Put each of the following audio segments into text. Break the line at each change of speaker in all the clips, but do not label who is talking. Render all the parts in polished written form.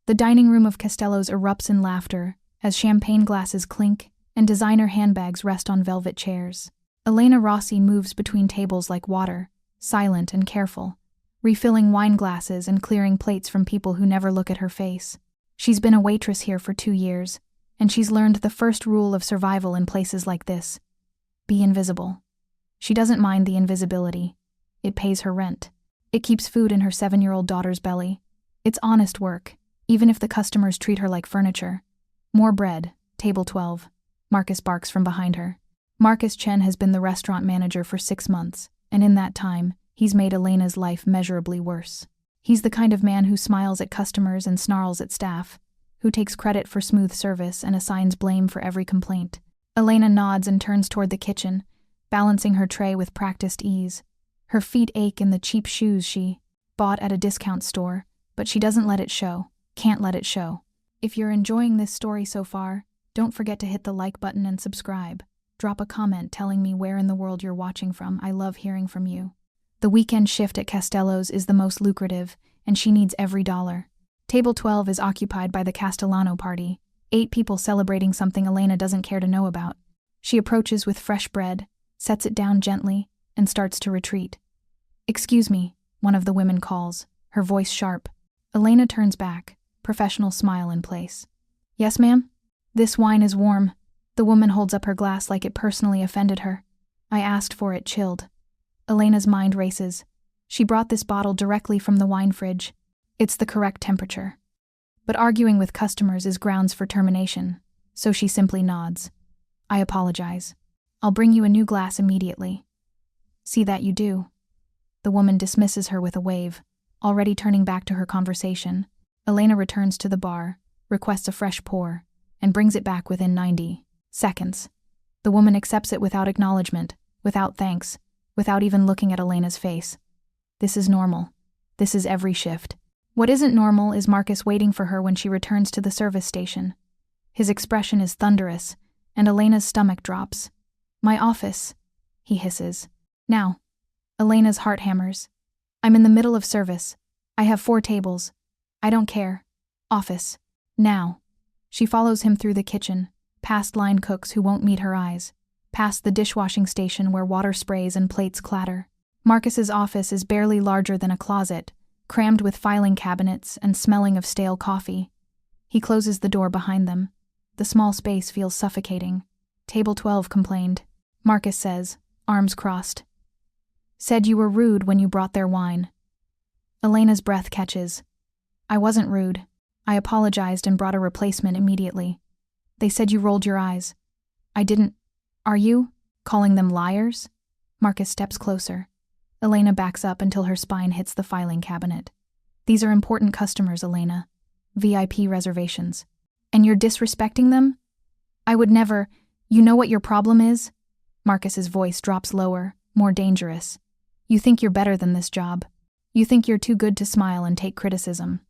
The dining room of Castello's erupts in laughter as champagne glasses clink and designer handbags rest on velvet chairs. Elena Rossi moves between tables like water, silent and careful, refilling wine glasses and clearing plates from people who never look at her face. She's been a waitress here for 2 years, and she's learned the first rule of survival in places like this: be invisible. She doesn't mind the invisibility. It pays her rent. It keeps food in her 7-year-old daughter's belly. It's honest work, even if the customers treat her like furniture. More bread, table 12. Marcus barks from behind her. Marcus Chen has been the restaurant manager for 6 months, and in that time, he's made Elena's life measurably worse. He's the kind of man who smiles at customers and snarls at staff, who takes credit for smooth service and assigns blame for every complaint. Elena nods and turns toward the kitchen, balancing her tray with practiced ease. Her feet ache in the cheap shoes she bought at a discount store, but she doesn't let it show. Can't let it show. If you're enjoying this story so far, don't forget to hit the like button and subscribe. Drop a comment telling me where in the world you're watching from. I love hearing from you. The weekend shift at Castello's is the most lucrative, and she needs every dollar. Table 12 is occupied by the Castellano party, 8 people celebrating something Elena doesn't care to know about. She approaches with fresh bread, sets it down gently, and starts to retreat. "Excuse me," one of the women calls, her voice sharp. Elena turns back, professional smile in place. "Yes, ma'am? This wine is warm." The woman holds up her glass like it personally offended her. "I asked for it chilled." Elena's mind races. She brought this bottle directly from the wine fridge. It's the correct temperature. But arguing with customers is grounds for termination, so she simply nods. "I apologize. I'll bring you a new glass immediately." "See that you do." The woman dismisses her with a wave, already turning back to her conversation. Elena returns to the bar, requests a fresh pour, and brings it back within 90 seconds. The woman accepts it without acknowledgement, without thanks, without even looking at Elena's face. This is normal. This is every shift. What isn't normal is Marcus waiting for her when she returns to the service station. His expression is thunderous, and Elena's stomach drops. "My office," he hisses. "Now." Elena's heart hammers. "I'm in the middle of service. I have 4 tables. I don't care. Office. Now." She follows him through the kitchen, past line cooks who won't meet her eyes, past the dishwashing station where water sprays and plates clatter. Marcus's office is barely larger than a closet, crammed with filing cabinets and smelling of stale coffee. He closes the door behind them. The small space feels suffocating. Table 12 complained. Marcus says, arms crossed. "Said you were rude when you brought their wine." Elena's breath catches. "I wasn't rude. I apologized and brought a replacement immediately. They said you rolled your eyes. I didn't. Are you calling them liars?" Marcus steps closer. Elena backs up until her spine hits the filing cabinet. "These are important customers, Elena. VIP reservations. And you're disrespecting them? I would never. You know what your problem is?" Marcus's voice drops lower, more dangerous. "You think you're better than this job. You think you're too good to smile and take criticism."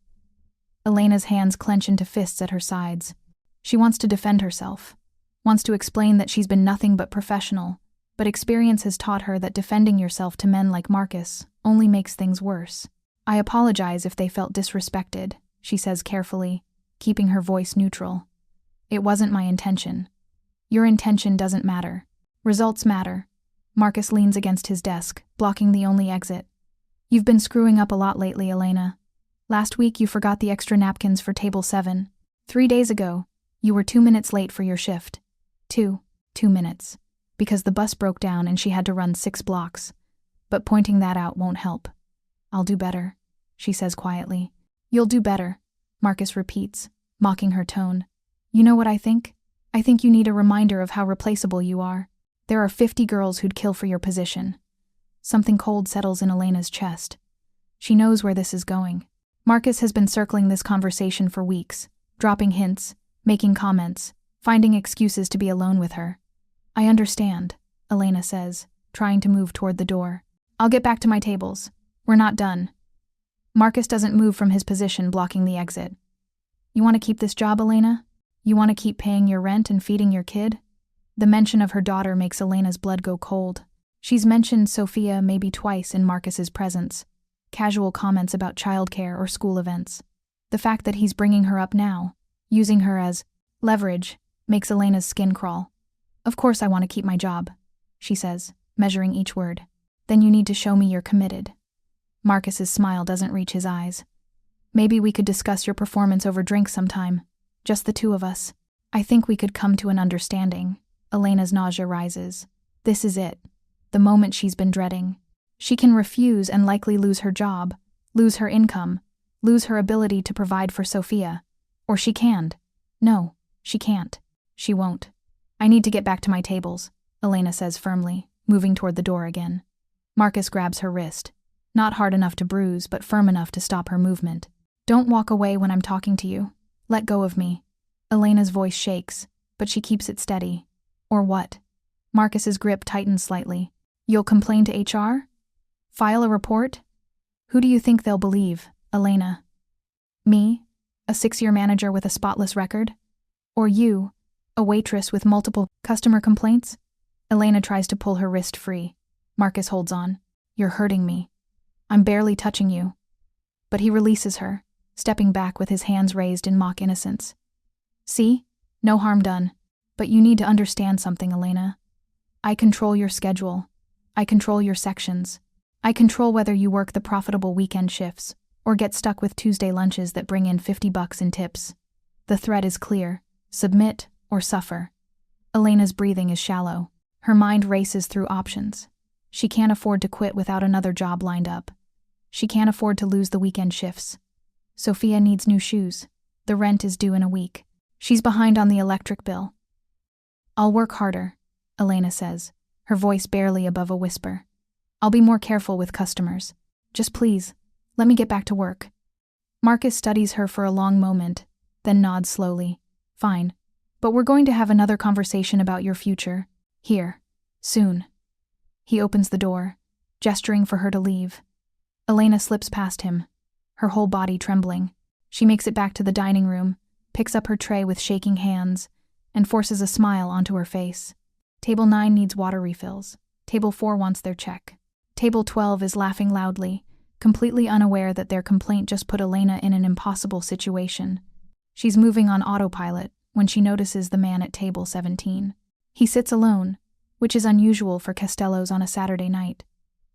Elena's hands clench into fists at her sides. She wants to defend herself, wants to explain that she's been nothing but professional, but experience has taught her that defending yourself to men like Marcus only makes things worse. "I apologize if they felt disrespected," she says carefully, keeping her voice neutral. "It wasn't my intention." "Your intention doesn't matter. Results matter." Marcus leans against his desk, blocking the only exit. "You've been screwing up a lot lately, Elena. Last week you forgot the extra napkins for table 7. 3 days ago, you were 2 minutes late for your shift. 2 minutes. Because the bus broke down and she had to run 6 blocks. But pointing that out won't help." "I'll do better," she says quietly. "You'll do better," Marcus repeats, mocking her tone. "You know what I think? I think you need a reminder of how replaceable you are. There are 50 girls who'd kill for your position." Something cold settles in Elena's chest. She knows where this is going. Marcus has been circling this conversation for weeks, dropping hints, making comments, finding excuses to be alone with her. "I understand," Elena says, trying to move toward the door. "I'll get back to my tables. We're not done." Marcus doesn't move from his position, blocking the exit. "You want to keep this job, Elena? You want to keep paying your rent and feeding your kid?" The mention of her daughter makes Elena's blood go cold. She's mentioned Sophia maybe twice in Marcus's presence. Casual comments about childcare or school events. The fact that he's bringing her up now, using her as leverage, makes Elena's skin crawl. Of course I want to keep my job, she says, measuring each word. Then you need to show me you're committed. Marcus's smile doesn't reach his eyes. Maybe we could discuss your performance over drinks sometime. Just the two of us. I think we could come to an understanding. Elena's nausea rises. This is it. The moment she's been dreading. She can refuse and likely lose her job, lose her income, lose her ability to provide for Sophia. Or she can. No, she can't. She won't. I need to get back to my tables, Elena says firmly, moving toward the door again. Marcus grabs her wrist. Not hard enough to bruise, but firm enough to stop her movement. Don't walk away when I'm talking to you. Let go of me. Elena's voice shakes, but she keeps it steady. Or what? Marcus's grip tightens slightly. You'll complain to HR? File a report? Who do you think they'll believe, Elena? Me? A 6-year manager with a spotless record? Or you, a waitress with multiple customer complaints? Elena tries to pull her wrist free. Marcus holds on. You're hurting me. I'm barely touching you. But he releases her, stepping back with his hands raised in mock innocence. See? No harm done. But you need to understand something, Elena. I control your schedule. I control your sections. I control whether you work the profitable weekend shifts or get stuck with Tuesday lunches that bring in $50 in tips. The threat is clear. Submit or suffer. Elena's breathing is shallow. Her mind races through options. She can't afford to quit without another job lined up. She can't afford to lose the weekend shifts. Sophia needs new shoes. The rent is due in a week. She's behind on the electric bill. I'll work harder, Elena says, her voice barely above a whisper. I'll be more careful with customers. Just please, let me get back to work. Marcus studies her for a long moment, then nods slowly. Fine, but we're going to have another conversation about your future. Here, soon. He opens the door, gesturing for her to leave. Elena slips past him, her whole body trembling. She makes it back to the dining room, picks up her tray with shaking hands, and forces a smile onto her face. Table 9 needs water refills. Table 4 wants their check. Table 12 is laughing loudly, completely unaware that their complaint just put Elena in an impossible situation. She's moving on autopilot when she notices the man at table 17. He sits alone, which is unusual for Castellos on a Saturday night.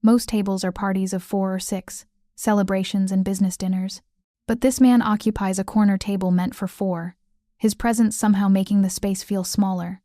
Most tables are parties of 4 or 6, celebrations and business dinners. But this man occupies a corner table meant for 4, his presence somehow making the space feel smaller.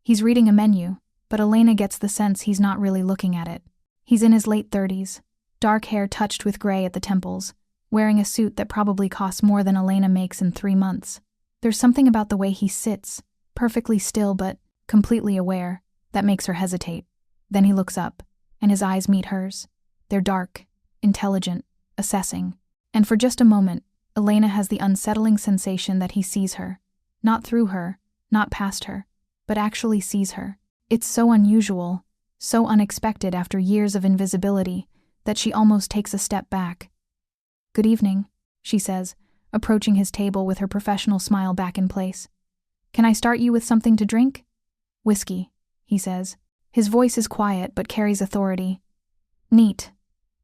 He's reading a menu, but Elena gets the sense he's not really looking at it. He's in his late 30s, dark hair touched with gray at the temples, wearing a suit that probably costs more than Elena makes in 3 months. There's something about the way he sits, perfectly still but completely aware, that makes her hesitate. Then he looks up, and his eyes meet hers. They're dark, intelligent, assessing. And for just a moment, Elena has the unsettling sensation that he sees her. Not through her, not past her, but actually sees her. It's so unusual, so unexpected after years of invisibility, that she almost takes a step back. Good evening, she says, approaching his table with her professional smile back in place. Can I start you with something to drink? Whiskey, he says. His voice is quiet but carries authority. Neat.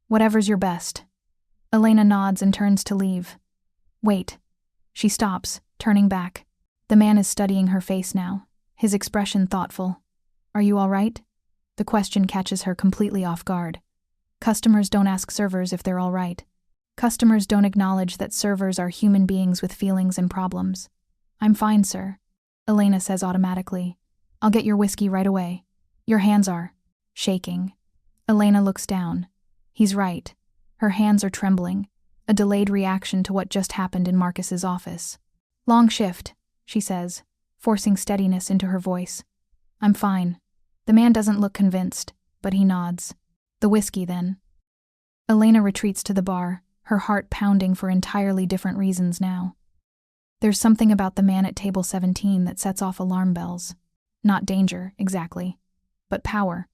Whatever's your best. Elena nods and turns to leave. Wait. She stops, turning back. The man is studying her face now, his expression thoughtful. Are you all right? The question catches her completely off guard. Customers don't ask servers if they're all right. Customers don't acknowledge that servers are human beings with feelings and problems. I'm fine, sir, Elena says automatically. I'll get your whiskey right away. Your hands are shaking. Elena looks down. He's right. Her hands are trembling, a delayed reaction to what just happened in Marcus's office. Long shift, she says, forcing steadiness into her voice. I'm fine. The man doesn't look convinced, but he nods. The whiskey, then. Elena retreats to the bar, her heart pounding for entirely different reasons now. There's something about the man at table 17 that sets off alarm bells. Not danger, exactly, but power.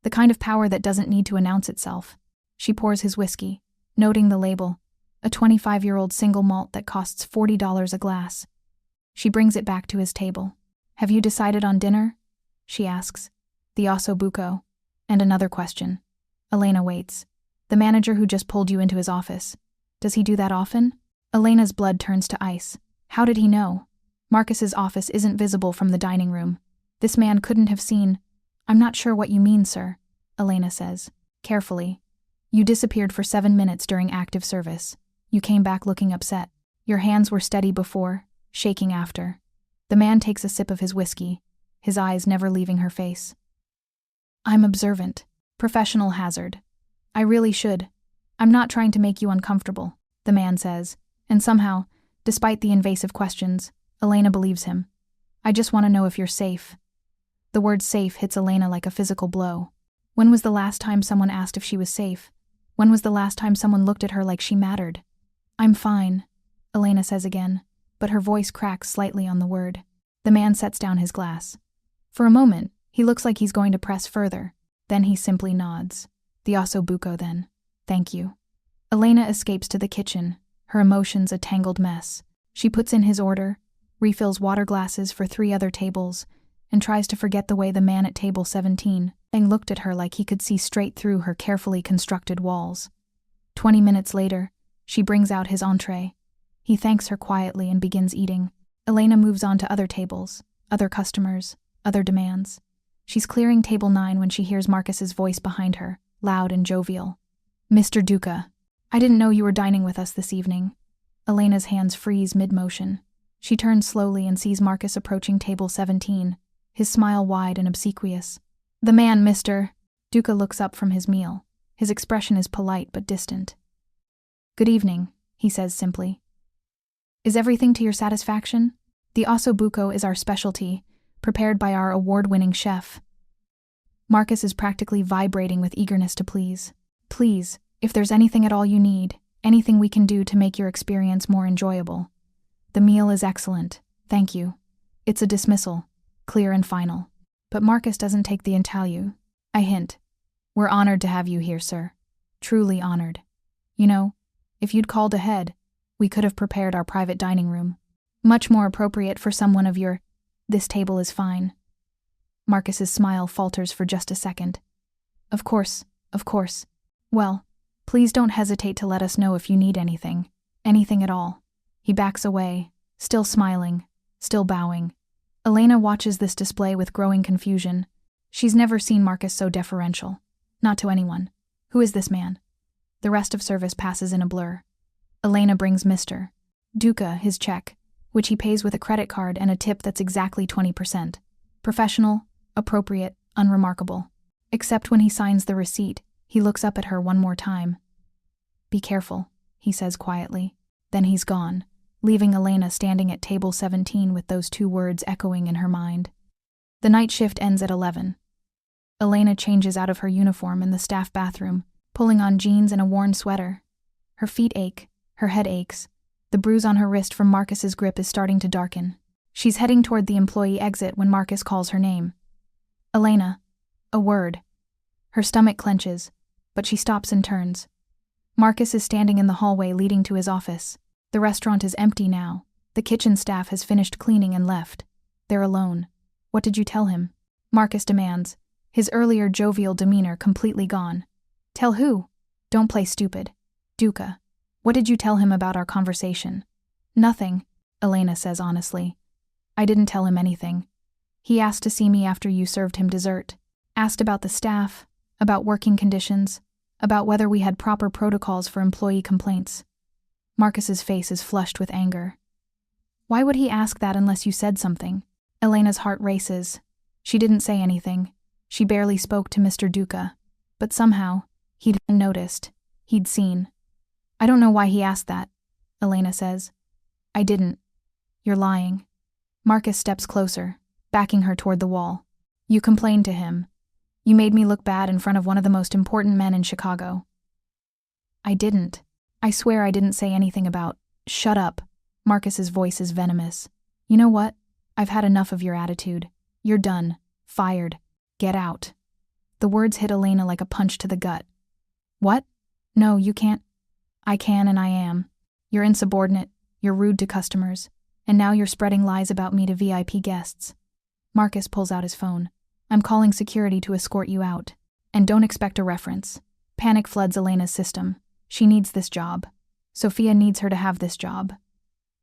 The kind of power that doesn't need to announce itself. She pours his whiskey, noting the label, a 25-year-old single malt that costs $40 a glass. She brings it back to his table. Have you decided on dinner? She asks. The osso buco. And another question. Elena waits. The manager who just pulled you into his office. Does he do that often? Elena's blood turns to ice. How did he know? Marcus's office isn't visible from the dining room. This man couldn't have seen. I'm not sure what you mean, sir, Elena says, carefully. You disappeared for 7 minutes during active service. You came back looking upset. Your hands were steady before, shaking after. The man takes a sip of his whiskey, his eyes never leaving her face. I'm observant. Professional hazard. I really should. I'm not trying to make you uncomfortable, the man says, and somehow, despite the invasive questions, Elena believes him. I just want to know if you're safe. The word safe hits Elena like a physical blow. When was the last time someone asked if she was safe? When was the last time someone looked at her like she mattered? I'm fine, Elena says again, but her voice cracks slightly on the word. The man sets down his glass. For a moment, he looks like he's going to press further. Then he simply nods. The osso buco then. Thank you. Elena escapes to the kitchen, her emotions a tangled mess. She puts in his order, refills water glasses for 3 other tables, and tries to forget the way the man at table 17 looked at her like he could see straight through her carefully constructed walls. 20 minutes later, she brings out his entree. He thanks her quietly and begins eating. Elena moves on to other tables, other customers, other demands. She's clearing table 9 when she hears Marcus's voice behind her, loud and jovial. Mr. Duca, I didn't know you were dining with us this evening. Elena's hands freeze mid-motion. She turns slowly and sees Marcus approaching table 17, his smile wide and obsequious. The man, Mr. Duca looks up from his meal. His expression is polite but distant. Good evening, he says simply. Is everything to your satisfaction? The osso buco is our specialty, prepared by our award-winning chef. Marcus is practically vibrating with eagerness to please. Please, if there's anything at all you need, anything we can do to make your experience more enjoyable. The meal is excellent, thank you. It's a dismissal, clear and final. But Marcus doesn't take the interview. I hint. We're honored to have you here, sir. Truly honored. You know, if you'd called ahead, we could have prepared our private dining room. Much more appropriate for someone of your... This table is fine. Marcus's smile falters for just a second. Of course, of course. Well, please don't hesitate to let us know if you need anything. Anything at all. He backs away, still smiling, still bowing. Elena watches this display with growing confusion. She's never seen Marcus so deferential. Not to anyone. Who is this man? The rest of service passes in a blur. Elena brings Mr. Duca his check, which he pays with a credit card and a tip that's exactly 20%. Professional, appropriate, unremarkable. Except when he signs the receipt, he looks up at her one more time. Be careful, he says quietly. Then he's gone, leaving Elena standing at table 17 with those 2 words echoing in her mind. The night shift ends at 11. Elena changes out of her uniform in the staff bathroom, pulling on jeans and a worn sweater. Her feet ache, her head aches. The bruise on her wrist from Marcus's grip is starting to darken. She's heading toward the employee exit when Marcus calls her name. Elena. A word. Her stomach clenches, but she stops and turns. Marcus is standing in the hallway leading to his office. The restaurant is empty now. The kitchen staff has finished cleaning and left. They're alone. What did you tell him? Marcus demands, his earlier jovial demeanor completely gone. Tell who? Don't play stupid. Duca. What did you tell him about our conversation? Nothing, Elena says honestly. I didn't tell him anything. He asked to see me after you served him dessert. Asked about the staff, about working conditions, about whether we had proper protocols for employee complaints. Marcus's face is flushed with anger. Why would he ask that unless you said something? Elena's heart races. She didn't say anything. She barely spoke to Mr. Duca. But somehow, he'd noticed. He'd seen. I don't know why he asked that, Elena says. I didn't. You're lying. Marcus steps closer, backing her toward the wall. You complained to him. You made me look bad in front of one of the most important men in Chicago. I didn't. I swear I didn't say anything about... Shut up. Marcus's voice is venomous. You know what? I've had enough of your attitude. You're done. Fired. Get out. The words hit Elena like a punch to the gut. What? No, you can't. I can and I am. You're insubordinate. You're rude to customers. And now you're spreading lies about me to VIP guests. Marcus pulls out his phone. I'm calling security to escort you out. And don't expect a reference. Panic floods Elena's system. She needs this job. Sophia needs her to have this job.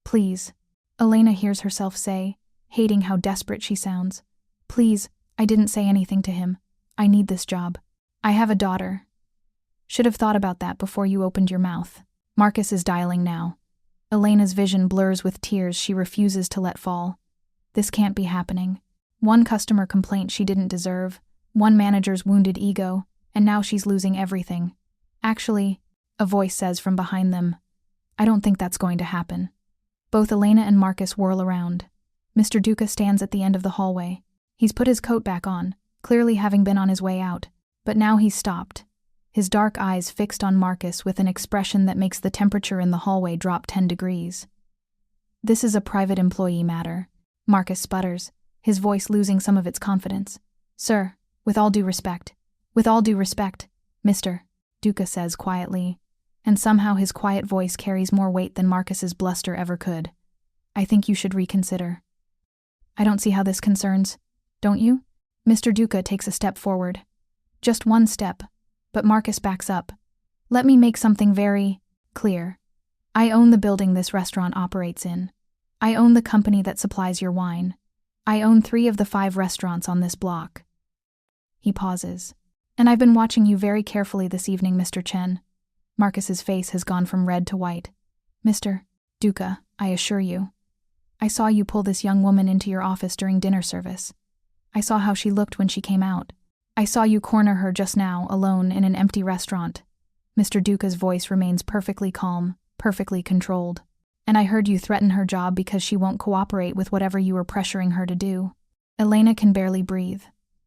Please. Elena hears herself say, hating how desperate she sounds. Please, I didn't say anything to him. I need this job. I have a daughter. Should have thought about that before you opened your mouth. Marcus is dialing now. Elena's vision blurs with tears she refuses to let fall. This can't be happening. One customer complaint she didn't deserve, one manager's wounded ego, and now she's losing everything. Actually, a voice says from behind them, I don't think that's going to happen. Both Elena and Marcus whirl around. Mr. Duca stands at the end of the hallway. He's put his coat back on, clearly having been on his way out, but now he's stopped. His dark eyes fixed on Marcus with an expression that makes the temperature in the hallway drop 10 degrees. This is a private employee matter. Marcus sputters, his voice losing some of its confidence. Sir, with all due respect. With all due respect, Mr. Duca says quietly, and somehow his quiet voice carries more weight than Marcus's bluster ever could. I think you should reconsider. I don't see how this concerns, don't you? Mr. Duca takes a step forward. Just one step, but Marcus backs up. Let me make something very clear. I own the building this restaurant operates in. I own the company that supplies your wine. I own 3 of the 5 restaurants on this block. He pauses. And I've been watching you very carefully this evening, Mr. Chen. Marcus's face has gone from red to white. Mr. Duca, I assure you. I saw you pull this young woman into your office during dinner service. I saw how she looked when she came out. I saw you corner her just now, alone, in an empty restaurant. Mr. Duca's voice remains perfectly calm, perfectly controlled. And I heard you threaten her job because she won't cooperate with whatever you were pressuring her to do. Elena can barely breathe.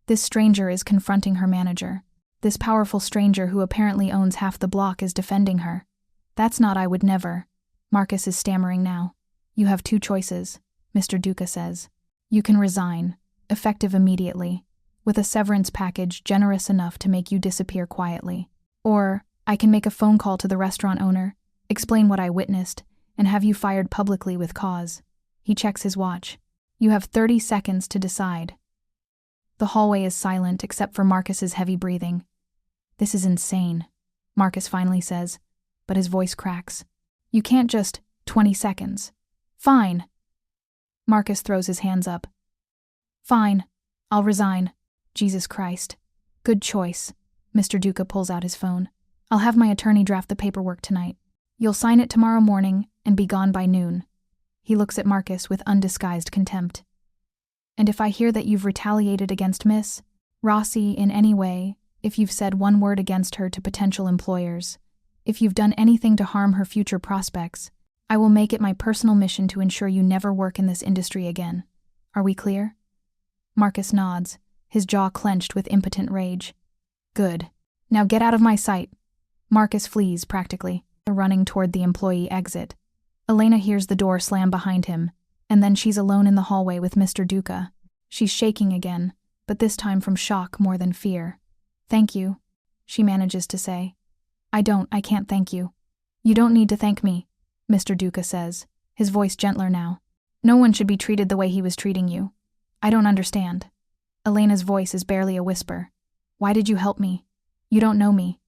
This stranger is confronting her manager. This powerful stranger who apparently owns half the block is defending her. That's not I would never. Marcus is stammering now. You have 2 choices, Mr. Duca says. You can resign, effective immediately, with a severance package generous enough to make you disappear quietly. Or, I can make a phone call to the restaurant owner, explain what I witnessed, and have you fired publicly with cause. He checks his watch. You have 30 seconds to decide. The hallway is silent except for Marcus's heavy breathing. This is insane, Marcus finally says, but his voice cracks. You can't just 20 seconds. Fine. Marcus throws his hands up. Fine. I'll resign. Jesus Christ. Good choice. Mr. Duca pulls out his phone. I'll have my attorney draft the paperwork tonight. You'll sign it tomorrow morning and be gone by noon. He looks at Marcus with undisguised contempt. And if I hear that you've retaliated against Miss Rossi in any way, if you've said one word against her to potential employers, if you've done anything to harm her future prospects, I will make it my personal mission to ensure you never work in this industry again. Are we clear? Marcus nods, his jaw clenched with impotent rage. Good. Now get out of my sight. Marcus flees, practically, running toward the employee exit. Elena hears the door slam behind him, and then she's alone in the hallway with Mr. Duca. She's shaking again, but this time from shock more than fear. Thank you, she manages to say. I can't thank you. You don't need to thank me, Mr. Duca says, his voice gentler now. No one should be treated the way he was treating you. I don't understand. Elena's voice is barely a whisper. Why did you help me? You don't know me.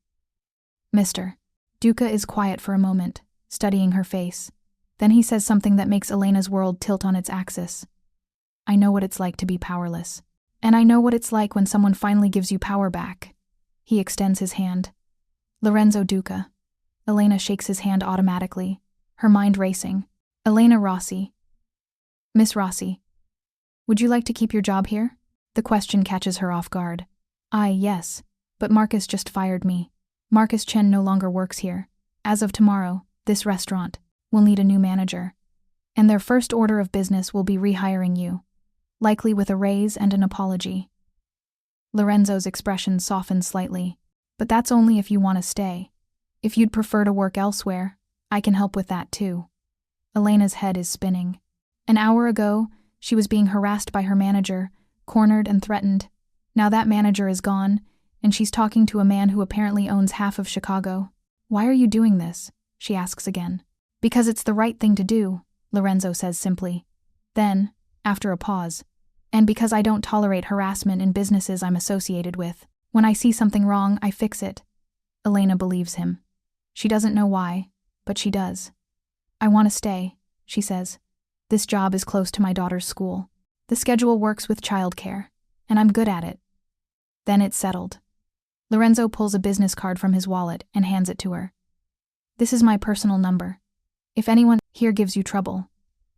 Mr. Duca is quiet for a moment, studying her face. Then he says something that makes Elena's world tilt on its axis. I know what it's like to be powerless. And I know what it's like when someone finally gives you power back. He extends his hand. Lorenzo Duca. Elena shakes his hand automatically, her mind racing. Elena Rossi. Miss Rossi. Would you like to keep your job here? The question catches her off guard. Yes, but Marcus just fired me. Marcus Chen no longer works here. As of tomorrow, this restaurant will need a new manager. And their first order of business will be rehiring you, likely with a raise and an apology. Lorenzo's expression softens slightly. But that's only if you want to stay. If you'd prefer to work elsewhere, I can help with that too. Elena's head is spinning. An hour ago, she was being harassed by her manager, cornered and threatened. Now that manager is gone, and she's talking to a man who apparently owns half of Chicago. Why are you doing this? She asks again. Because it's the right thing to do, Lorenzo says simply. Then, after a pause, and because I don't tolerate harassment in businesses I'm associated with. When I see something wrong, I fix it. Elena believes him. She doesn't know why, but she does. "I want to stay," she says. "This job is close to my daughter's school. The schedule works with childcare, and I'm good at it." Then it's settled. Lorenzo pulls a business card from his wallet and hands it to her. "This is my personal number. If anyone here gives you trouble,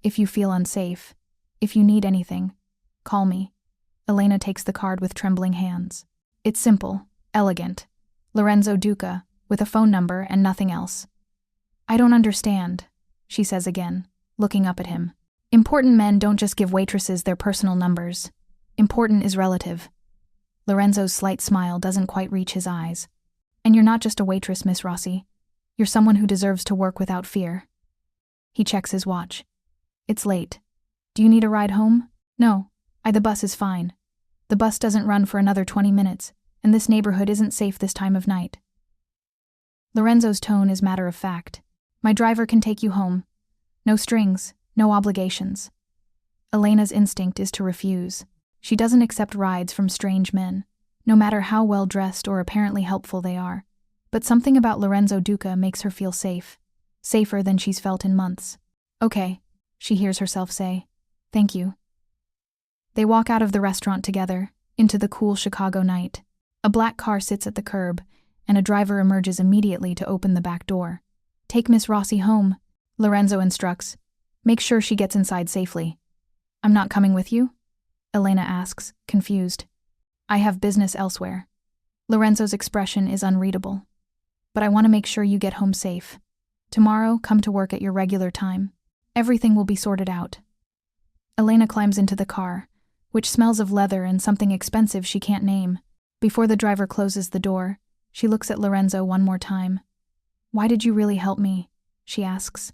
if you feel unsafe, if you need anything, call me." Elena takes the card with trembling hands. It's simple, elegant. Lorenzo Duca, with a phone number and nothing else. "I don't understand," she says again, looking up at him. "Important men don't just give waitresses their personal numbers. Important is relative." Lorenzo's slight smile doesn't quite reach his eyes. "And you're not just a waitress, Miss Rossi. You're someone who deserves to work without fear." He checks his watch. "It's late. Do you need a ride home?" "No, the bus is fine. The bus doesn't run for another 20 minutes, and this neighborhood isn't safe this time of night." Lorenzo's tone is matter of fact. "My driver can take you home. No strings, no obligations." Elena's instinct is to refuse. She doesn't accept rides from strange men, no matter how well dressed or apparently helpful they are. But something about Lorenzo Duca makes her feel safe. Safer than she's felt in months. "Okay," she hears herself say. "Thank you." They walk out of the restaurant together, into the cool Chicago night. A black car sits at the curb, and a driver emerges immediately to open the back door. "Take Miss Rossi home," Lorenzo instructs. "Make sure she gets inside safely." "I'm not coming with you?" Elena asks, confused. "I have business elsewhere." Lorenzo's expression is unreadable. "But I want to make sure you get home safe. Tomorrow, come to work at your regular time. Everything will be sorted out." Elena climbs into the car, which smells of leather and something expensive she can't name. Before the driver closes the door, she looks at Lorenzo one more time. "Why did you really help me?" she asks.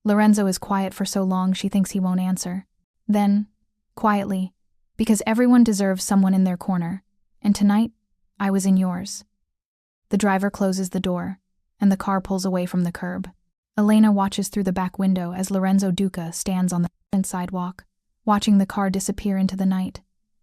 Lorenzo is quiet for so long she thinks he won't answer. Then, quietly, "Because everyone deserves someone in their corner, and tonight, I was in yours." The driver closes the door, and the car pulls away from the curb. Elena watches through the back window as Lorenzo Duca stands on the sidewalk, watching the car disappear into the night.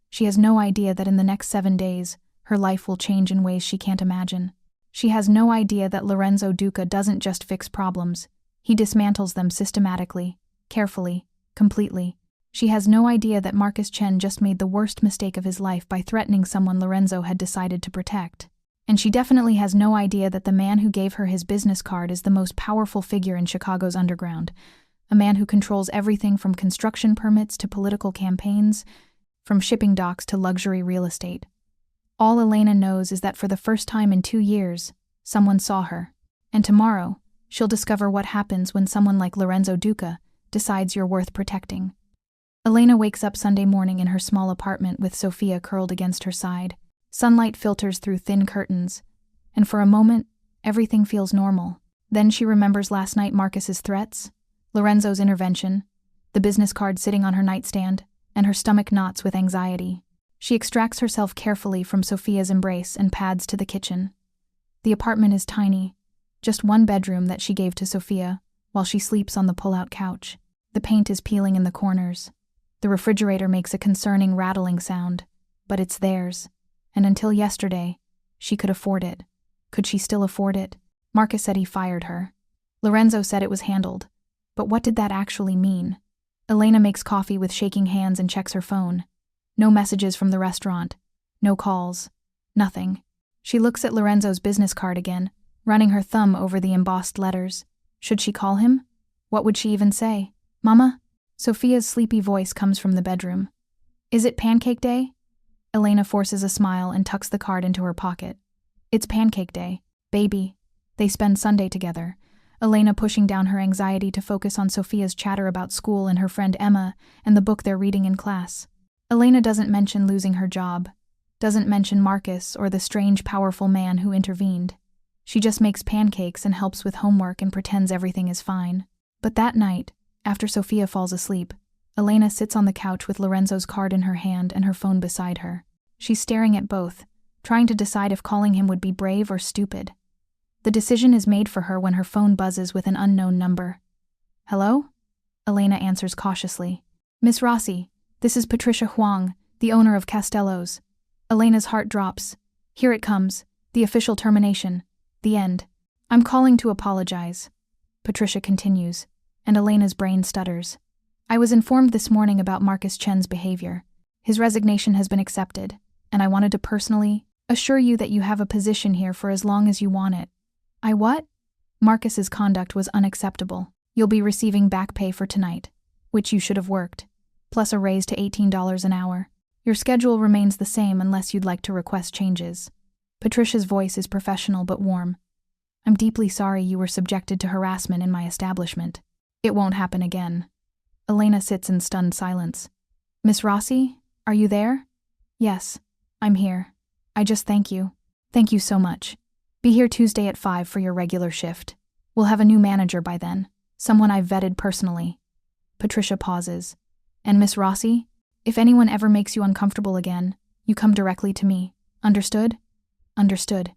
She has no idea that in the next 7 days, her life will change in ways she can't imagine. She has no idea that Lorenzo Duca doesn't just fix problems, he dismantles them systematically, carefully, completely. She has no idea that Marcus Chen just made the worst mistake of his life by threatening someone Lorenzo had decided to protect. And she definitely has no idea that the man who gave her his business card is the most powerful figure in Chicago's underground, a man who controls everything from construction permits to political campaigns, from shipping docks to luxury real estate. All Elena knows is that for the first time in 2 years, someone saw her. And tomorrow, she'll discover what happens when someone like Lorenzo Duca decides you're worth protecting. Elena wakes up Sunday morning in her small apartment with Sophia curled against her side. Sunlight filters through thin curtains, and for a moment, everything feels normal. Then she remembers last night Marcus's threats, Lorenzo's intervention, the business card sitting on her nightstand, and her stomach knots with anxiety. She extracts herself carefully from Sophia's embrace and pads to the kitchen. The apartment is tiny, just one bedroom that she gave to Sophia, while she sleeps on the pull-out couch. The paint is peeling in the corners. The refrigerator makes a concerning rattling sound, but it's theirs, and until yesterday, she could afford it. Could she still afford it? Marcus said he fired her. Lorenzo said it was handled, but what did that actually mean? Elena makes coffee with shaking hands and checks her phone. No messages from the restaurant. No calls. Nothing. She looks at Lorenzo's business card again, running her thumb over the embossed letters. Should she call him? What would she even say? "Mama?" Sophia's sleepy voice comes from the bedroom. "Is it pancake day?" Elena forces a smile and tucks the card into her pocket. "It's pancake day, baby." They spend Sunday together, Elena pushing down her anxiety to focus on Sophia's chatter about school and her friend Emma and the book they're reading in class. Elena doesn't mention losing her job, doesn't mention Marcus or the strange, powerful man who intervened. She just makes pancakes and helps with homework and pretends everything is fine. But that night, after Sophia falls asleep, Elena sits on the couch with Lorenzo's card in her hand and her phone beside her. She's staring at both, trying to decide if calling him would be brave or stupid. The decision is made for her when her phone buzzes with an unknown number. "Hello?" Elena answers cautiously. "Miss Rossi, this is Patricia Huang, the owner of Castello's." Elena's heart drops. Here it comes, the official termination, the end. "I'm calling to apologize." Patricia continues, and Elena's brain stutters. I was informed this morning about Marcus Chen's behavior. His resignation has been accepted, and I wanted to personally assure you that you have a position here for as long as you want it. I what? Marcus's conduct was unacceptable. You'll be receiving back pay for tonight, which you should have worked, plus a raise to $18 an hour. Your schedule remains the same unless you'd like to request changes. Patricia's voice is professional but warm. I'm deeply sorry you were subjected to harassment in my establishment. It won't happen again. Elena sits in stunned silence. Miss Rossi, are you there? Yes, I'm here. I just thank you. Thank you so much. Be here Tuesday at 5 for your regular shift. We'll have a new manager by then, someone I've vetted personally. Patricia pauses. And Miss Rossi, if anyone ever makes you uncomfortable again, you come directly to me. Understood? Understood.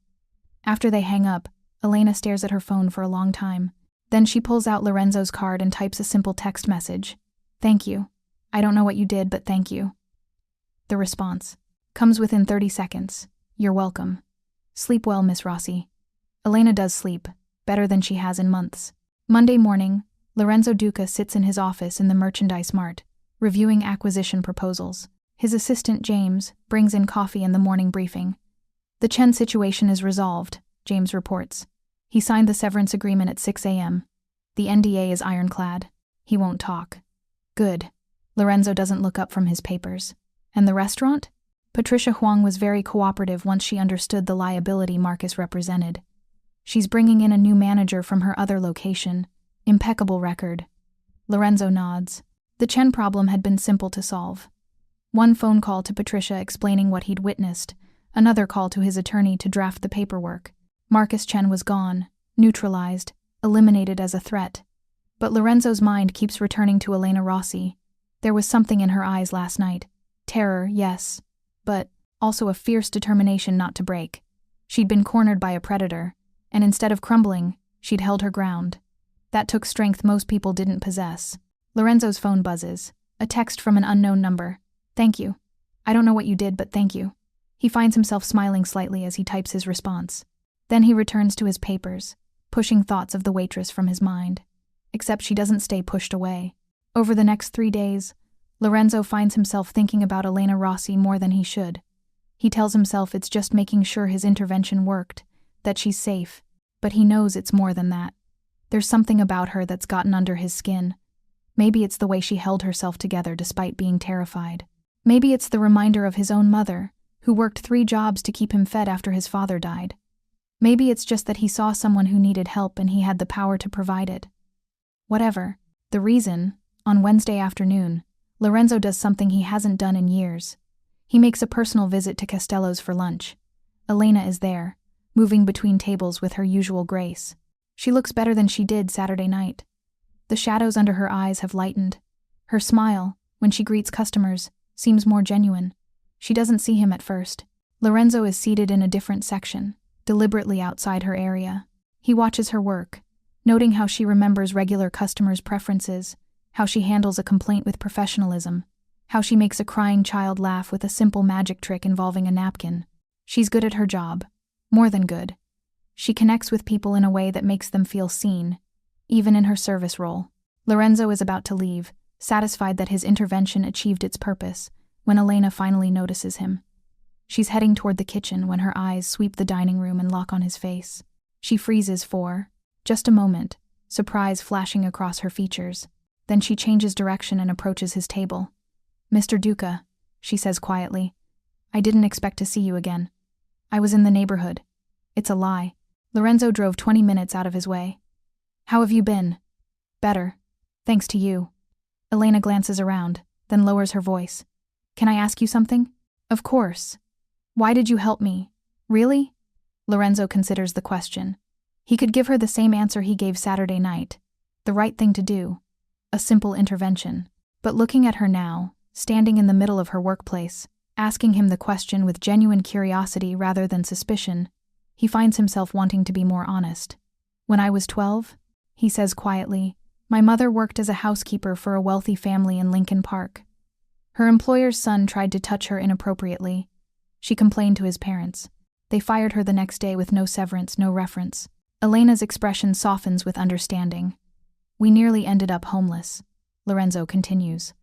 After they hang up, Elena stares at her phone for a long time. Then she pulls out Lorenzo's card and types a simple text message. Thank you. I don't know what you did, but thank you. The response comes within 30 seconds. You're welcome. Sleep well, Miss Rossi. Elena does sleep, better than she has in months. Monday morning, Lorenzo Duca sits in his office in the Merchandise Mart, reviewing acquisition proposals. His assistant, James, brings in coffee in the morning briefing. The Chen situation is resolved, James reports. He signed the severance agreement at 6 a.m. The NDA is ironclad. He won't talk. Good. Lorenzo doesn't look up from his papers. And the restaurant? Patricia Huang was very cooperative once she understood the liability Marcus represented. She's bringing in a new manager from her other location. Impeccable record. Lorenzo nods. The Chen problem had been simple to solve. One phone call to Patricia explaining what he'd witnessed, another call to his attorney to draft the paperwork. Marcus Chen was gone, neutralized, eliminated as a threat. But Lorenzo's mind keeps returning to Elena Rossi. There was something in her eyes last night. Terror, yes, but also a fierce determination not to break. She'd been cornered by a predator, and instead of crumbling, she'd held her ground. That took strength most people didn't possess. Lorenzo's phone buzzes. A text from an unknown number. Thank you. I don't know what you did, but thank you. He finds himself smiling slightly as he types his response. Then he returns to his papers, pushing thoughts of the waitress from his mind. Except she doesn't stay pushed away. Over the next 3 days, Lorenzo finds himself thinking about Elena Rossi more than he should. He tells himself it's just making sure his intervention worked, that she's safe, but he knows it's more than that. There's something about her that's gotten under his skin. Maybe it's the way she held herself together despite being terrified. Maybe it's the reminder of his own mother, who worked 3 jobs to keep him fed after his father died. Maybe it's just that he saw someone who needed help and he had the power to provide it. Whatever the reason, on Wednesday afternoon, Lorenzo does something he hasn't done in years. He makes a personal visit to Castello's for lunch. Elena is there, moving between tables with her usual grace. She looks better than she did Saturday night. The shadows under her eyes have lightened. Her smile, when she greets customers, seems more genuine. She doesn't see him at first. Lorenzo is seated in a different section, deliberately outside her area. He watches her work, noting how she remembers regular customers' preferences, how she handles a complaint with professionalism, how she makes a crying child laugh with a simple magic trick involving a napkin. She's good at her job. More than good. She connects with people in a way that makes them feel seen, even in her service role. Lorenzo is about to leave, satisfied that his intervention achieved its purpose, when Elena finally notices him. She's heading toward the kitchen when her eyes sweep the dining room and lock on his face. She freezes for just a moment, surprise flashing across her features. Then she changes direction and approaches his table. Mr. Duca, she says quietly, I didn't expect to see you again. I was in the neighborhood. It's a lie. Lorenzo drove 20 minutes out of his way. How have you been? Better. Thanks to you. Elena glances around, then lowers her voice. Can I ask you something? Of course. Why did you help me? Really? Lorenzo considers the question. He could give her the same answer he gave Saturday night. The right thing to do. A simple intervention. But looking at her now, standing in the middle of her workplace, asking him the question with genuine curiosity rather than suspicion, he finds himself wanting to be more honest. When I was 12, he says quietly, my mother worked as a housekeeper for a wealthy family in Lincoln Park. Her employer's son tried to touch her inappropriately. She complained to his parents. They fired her the next day with no severance, no reference. Elena's expression softens with understanding. We nearly ended up homeless, Lorenzo continues.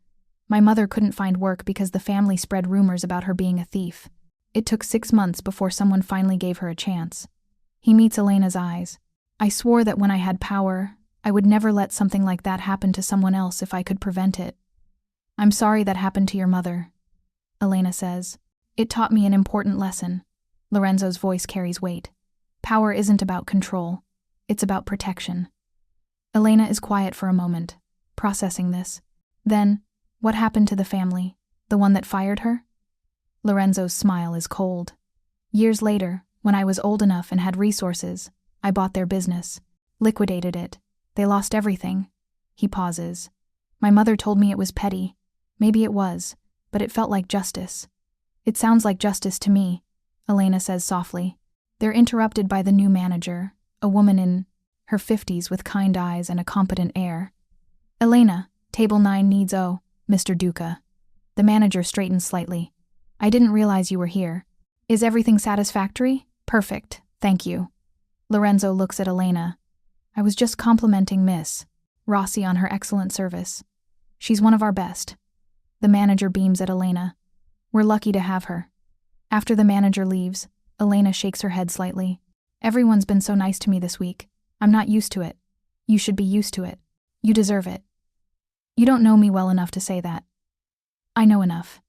My mother couldn't find work because the family spread rumors about her being a thief. It took 6 months before someone finally gave her a chance. He meets Elena's eyes. I swore that when I had power, I would never let something like that happen to someone else if I could prevent it. I'm sorry that happened to your mother, Elena says. It taught me an important lesson. Lorenzo's voice carries weight. Power isn't about control. It's about protection. Elena is quiet for a moment, processing this. Then, what happened to the family? The one that fired her? Lorenzo's smile is cold. Years later, when I was old enough and had resources, I bought their business, liquidated it. They lost everything. He pauses. My mother told me it was petty. Maybe it was, but it felt like justice. It sounds like justice to me, Elena says softly. They're interrupted by the new manager, a woman in her 50s with kind eyes and a competent air. Elena, table 9 needs Mr. Duca. The manager straightens slightly. I didn't realize you were here. Is everything satisfactory? Perfect, thank you. Lorenzo looks at Elena. I was just complimenting Miss Rossi on her excellent service. She's one of our best. The manager beams at Elena. We're lucky to have her. After the manager leaves, Elena shakes her head slightly. Everyone's been so nice to me this week. I'm not used to it. You should be used to it. You deserve it. You don't know me well enough to say that. I know enough.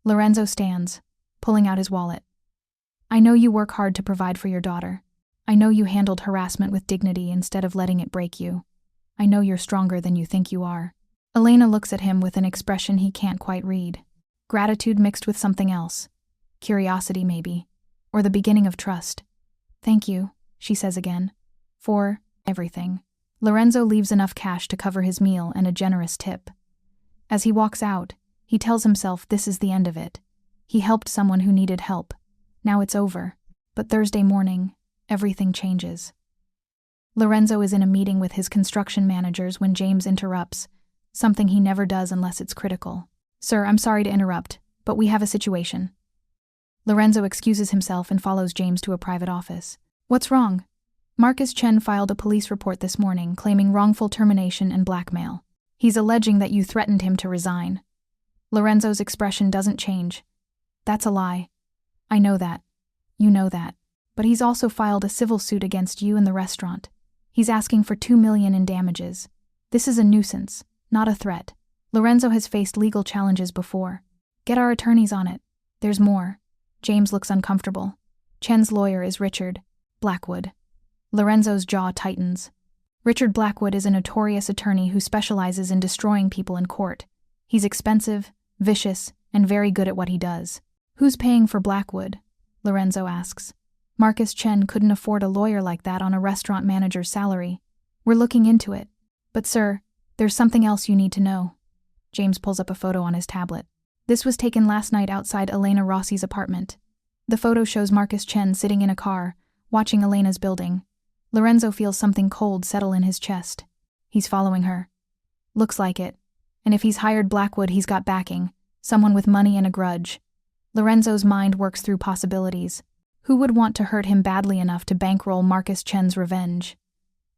Lorenzo stands, pulling out his wallet. I know you work hard to provide for your daughter. I know you handled harassment with dignity instead of letting it break you. I know you're stronger than you think you are. Elena looks at him with an expression he can't quite read. Gratitude mixed with something else. Curiosity, maybe. Or the beginning of trust. Thank you, she says again. For everything. Lorenzo leaves enough cash to cover his meal and a generous tip. As he walks out, he tells himself this is the end of it. He helped someone who needed help. Now it's over. But Thursday morning, everything changes. Lorenzo is in a meeting with his construction managers when James interrupts, something he never does unless it's critical. Sir, I'm sorry to interrupt, but we have a situation. Lorenzo excuses himself and follows James to a private office. What's wrong? Marcus Chen filed a police report this morning claiming wrongful termination and blackmail. He's alleging that you threatened him to resign. Lorenzo's expression doesn't change. That's a lie. I know that. You know that. But he's also filed a civil suit against you and the restaurant. He's asking for $2 million in damages. This is a nuisance, not a threat. Lorenzo has faced legal challenges before. Get our attorneys on it. There's more. James looks uncomfortable. Chen's lawyer is Richard Blackwood. Lorenzo's jaw tightens. Richard Blackwood is a notorious attorney who specializes in destroying people in court. He's expensive, vicious, and very good at what he does. Who's paying for Blackwood? Lorenzo asks. Marcus Chen couldn't afford a lawyer like that on a restaurant manager's salary. We're looking into it. But sir, there's something else you need to know. James pulls up a photo on his tablet. This was taken last night outside Elena Rossi's apartment. The photo shows Marcus Chen sitting in a car, watching Elena's building. Lorenzo feels something cold settle in his chest. He's following her. Looks like it. And if he's hired Blackwood, he's got backing. Someone with money and a grudge. Lorenzo's mind works through possibilities. Who would want to hurt him badly enough to bankroll Marcus Chen's revenge?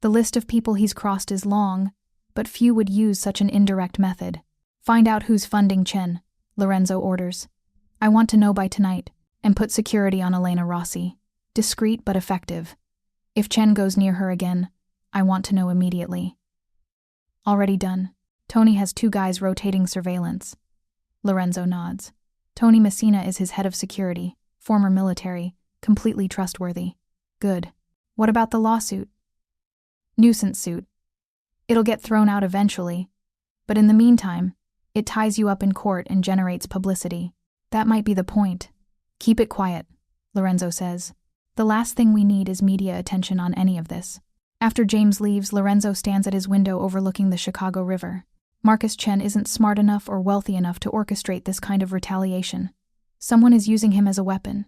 The list of people he's crossed is long, but few would use such an indirect method. Find out who's funding Chen, Lorenzo orders. I want to know by tonight, and put security on Elena Rossi. Discreet but effective. If Chen goes near her again, I want to know immediately. Already done. Tony has 2 guys rotating surveillance. Lorenzo nods. Tony Messina is his head of security, former military, completely trustworthy. Good. What about the lawsuit? Nuisance suit. It'll get thrown out eventually, but in the meantime, it ties you up in court and generates publicity. That might be the point. Keep it quiet, Lorenzo says. The last thing we need is media attention on any of this. After James leaves, Lorenzo stands at his window overlooking the Chicago River. Marcus Chen isn't smart enough or wealthy enough to orchestrate this kind of retaliation. Someone is using him as a weapon,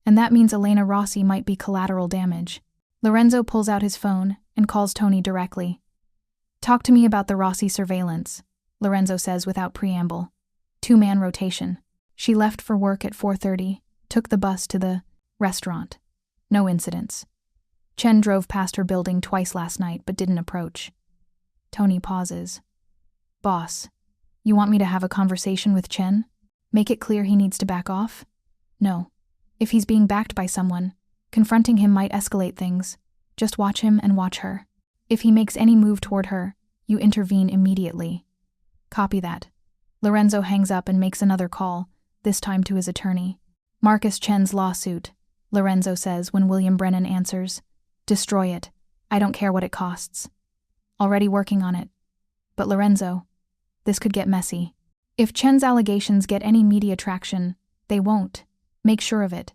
and that means Elena Rossi might be collateral damage. Lorenzo pulls out his phone and calls Tony directly. Talk to me about the Rossi surveillance, Lorenzo says without preamble. 2-man rotation. She left for work at 4:30, took the bus to the restaurant. No incidents. Chen drove past her building twice last night but didn't approach. Tony pauses. Boss, you want me to have a conversation with Chen? Make it clear he needs to back off? No. If he's being backed by someone, confronting him might escalate things. Just watch him and watch her. If he makes any move toward her, you intervene immediately. Copy that. Lorenzo hangs up and makes another call, this time to his attorney. Marcus Chen's lawsuit, Lorenzo says when William Brennan answers. Destroy it. I don't care what it costs. Already working on it. But Lorenzo, this could get messy. If Chen's allegations get any media traction, they won't. Make sure of it.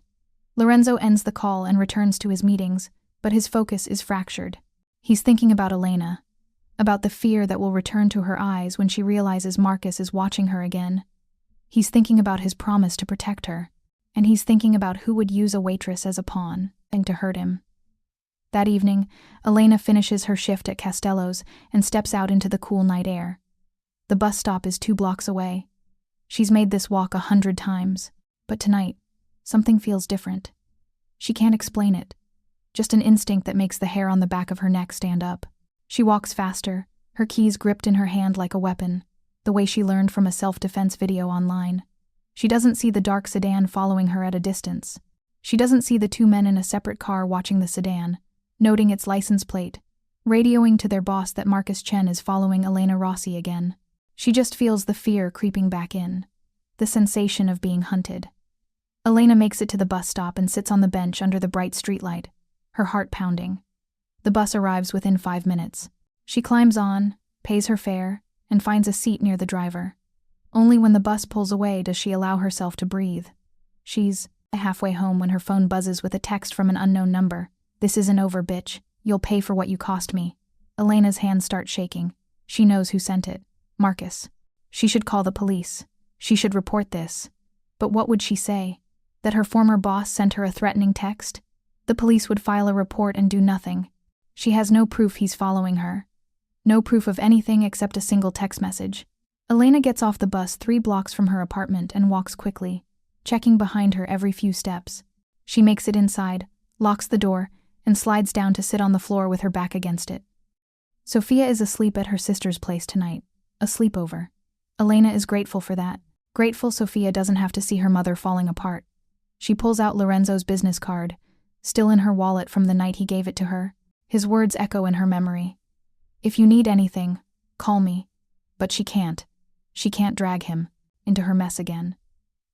Lorenzo ends the call and returns to his meetings, but his focus is fractured. He's thinking about Elena, about the fear that will return to her eyes when she realizes Marcus is watching her again. He's thinking about his promise to protect her, and he's thinking about who would use a waitress as a pawn and to hurt him. That evening, Elena finishes her shift at Castello's and steps out into the cool night air. The bus stop is 2 blocks away. She's made this walk 100 times, but tonight, something feels different. She can't explain it. Just an instinct that makes the hair on the back of her neck stand up. She walks faster, her keys gripped in her hand like a weapon, the way she learned from a self-defense video online. She doesn't see the dark sedan following her at a distance. She doesn't see the 2 men in a separate car watching the sedan, noting its license plate, radioing to their boss that Marcus Chen is following Elena Rossi again. She just feels the fear creeping back in, the sensation of being hunted. Elena makes it to the bus stop and sits on the bench under the bright streetlight, her heart pounding. The bus arrives within 5 minutes. She climbs on, pays her fare, and finds a seat near the driver. Only when the bus pulls away does she allow herself to breathe. She's halfway home when her phone buzzes with a text from an unknown number. This isn't over, bitch. You'll pay for what you cost me. Elena's hands start shaking. She knows who sent it. Marcus. She should call the police. She should report this. But what would she say? That her former boss sent her a threatening text? The police would file a report and do nothing. She has no proof he's following her. No proof of anything except a single text message. Elena gets off the bus 3 blocks from her apartment and walks quickly, checking behind her every few steps. She makes it inside, locks the door, and slides down to sit on the floor with her back against it. Sophia is asleep at her sister's place tonight, a sleepover. Elena is grateful for that. Grateful Sophia doesn't have to see her mother falling apart. She pulls out Lorenzo's business card, still in her wallet from the night he gave it to her. His words echo in her memory. If you need anything, call me. But she can't. She can't drag him into her mess again.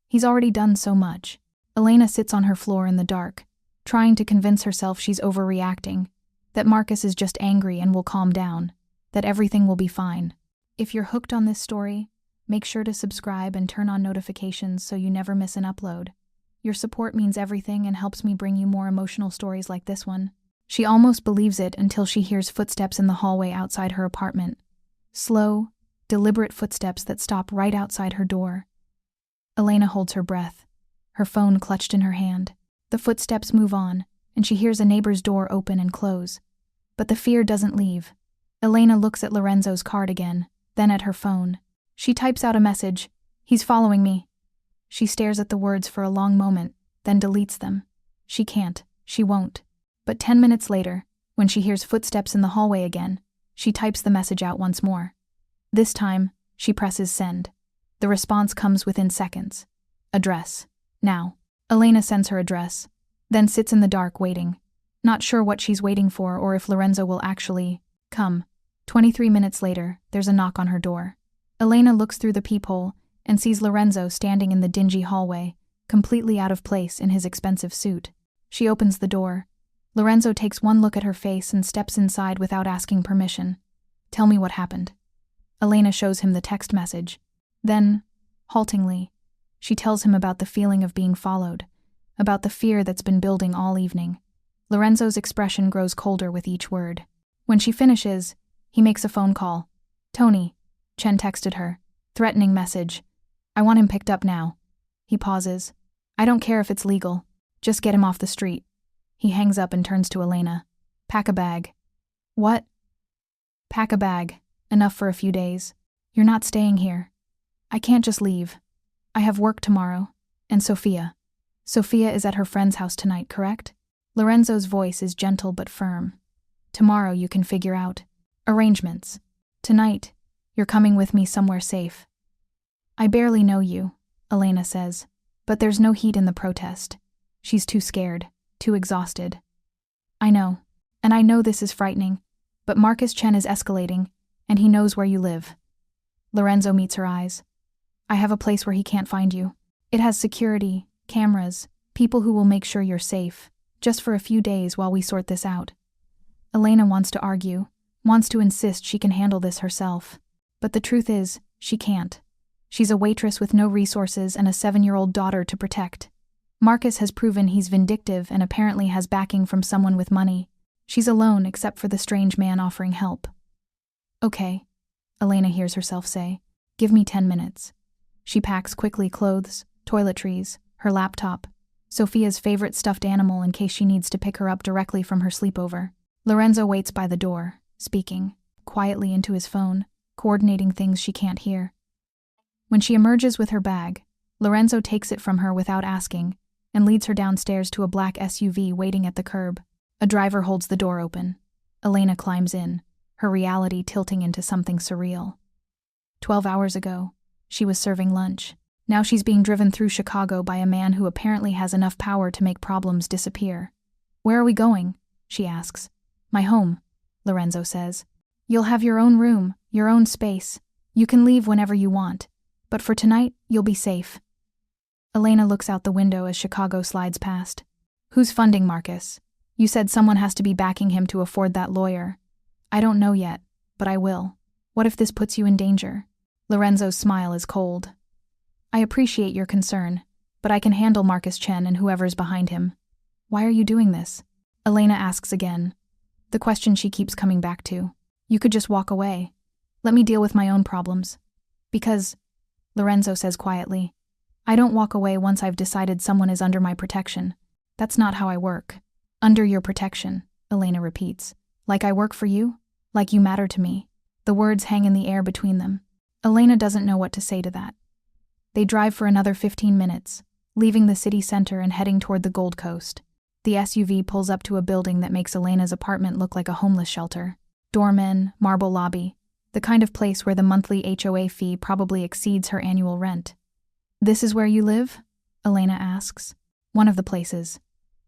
He's already done so much. Elena sits on her floor in the dark, trying to convince herself she's overreacting, that Marcus is just angry and will calm down, that everything will be fine. If you're hooked on this story, make sure to subscribe and turn on notifications so you never miss an upload. Your support means everything and helps me bring you more emotional stories like this one. She almost believes it until she hears footsteps in the hallway outside her apartment. Slow, deliberate footsteps that stop right outside her door. Elena holds her breath, her phone clutched in her hand. The footsteps move on, and she hears a neighbor's door open and close. But the fear doesn't leave. Elena looks at Lorenzo's card again, then at her phone. She types out a message. He's following me. She stares at the words for a long moment, then deletes them. She can't. She won't. But 10 minutes later, when she hears footsteps in the hallway again, she types the message out once more. This time, she presses send. The response comes within seconds. Address. Now. Elena sends her address, then sits in the dark waiting, not sure what she's waiting for or if Lorenzo will actually come. 23 minutes later, there's a knock on her door. Elena looks through the peephole and sees Lorenzo standing in the dingy hallway, completely out of place in his expensive suit. She opens the door. Lorenzo takes one look at her face and steps inside without asking permission. Tell me what happened. Elena shows him the text message. Then, haltingly, she tells him about the feeling of being followed, about the fear that's been building all evening. Lorenzo's expression grows colder with each word. When she finishes, he makes a phone call. Tony, Chen texted her. Threatening message. I want him picked up now. He pauses. I don't care if it's legal. Just get him off the street. He hangs up and turns to Elena. Pack a bag. What? Pack a bag. Enough for a few days. You're not staying here. I can't just leave. I have work tomorrow. And Sophia. Sophia is at her friend's house tonight, correct? Lorenzo's voice is gentle but firm. Tomorrow you can figure out arrangements. Tonight, you're coming with me somewhere safe. I barely know you, Elena says, but there's no heat in the protest. She's too scared, too exhausted. I know, and I know this is frightening, but Marcus Chen is escalating, and he knows where you live. Lorenzo meets her eyes. I have a place where he can't find you. It has security, cameras, people who will make sure you're safe, just for a few days while we sort this out. Elena wants to argue, wants to insist she can handle this herself. But the truth is, she can't. She's a waitress with no resources and a 7-year-old daughter to protect. Marcus has proven he's vindictive and apparently has backing from someone with money. She's alone except for the strange man offering help. Okay, Elena hears herself say. Give me 10 minutes. She packs quickly clothes, toiletries, her laptop, Sophia's favorite stuffed animal in case she needs to pick her up directly from her sleepover. Lorenzo waits by the door, speaking quietly into his phone, coordinating things she can't hear. When she emerges with her bag, Lorenzo takes it from her without asking and leads her downstairs to a black SUV waiting at the curb. A driver holds the door open. Elena climbs in, her reality tilting into something surreal. 12 hours ago, she was serving lunch. Now she's being driven through Chicago by a man who apparently has enough power to make problems disappear. Where are we going? She asks. My home, Lorenzo says. You'll have your own room, your own space. You can leave whenever you want. But for tonight, you'll be safe. Elena looks out the window as Chicago slides past. Who's funding Marcus? You said someone has to be backing him to afford that lawyer. I don't know yet, but I will. What if this puts you in danger? Lorenzo's smile is cold. I appreciate your concern, but I can handle Marcus Chen and whoever's behind him. Why are you doing this? Elena asks again. The question she keeps coming back to. You could just walk away. Let me deal with my own problems. Because, Lorenzo says quietly, I don't walk away once I've decided someone is under my protection. That's not how I work. Under your protection, Elena repeats. Like I work for you? Like you matter to me. The words hang in the air between them. Elena doesn't know what to say to that. They drive for another 15 minutes, leaving the city center and heading toward the Gold Coast. The SUV pulls up to a building that makes Elena's apartment look like a homeless shelter. Doormen, marble lobby, the kind of place where the monthly HOA fee probably exceeds her annual rent. This is where you live? Elena asks. One of the places.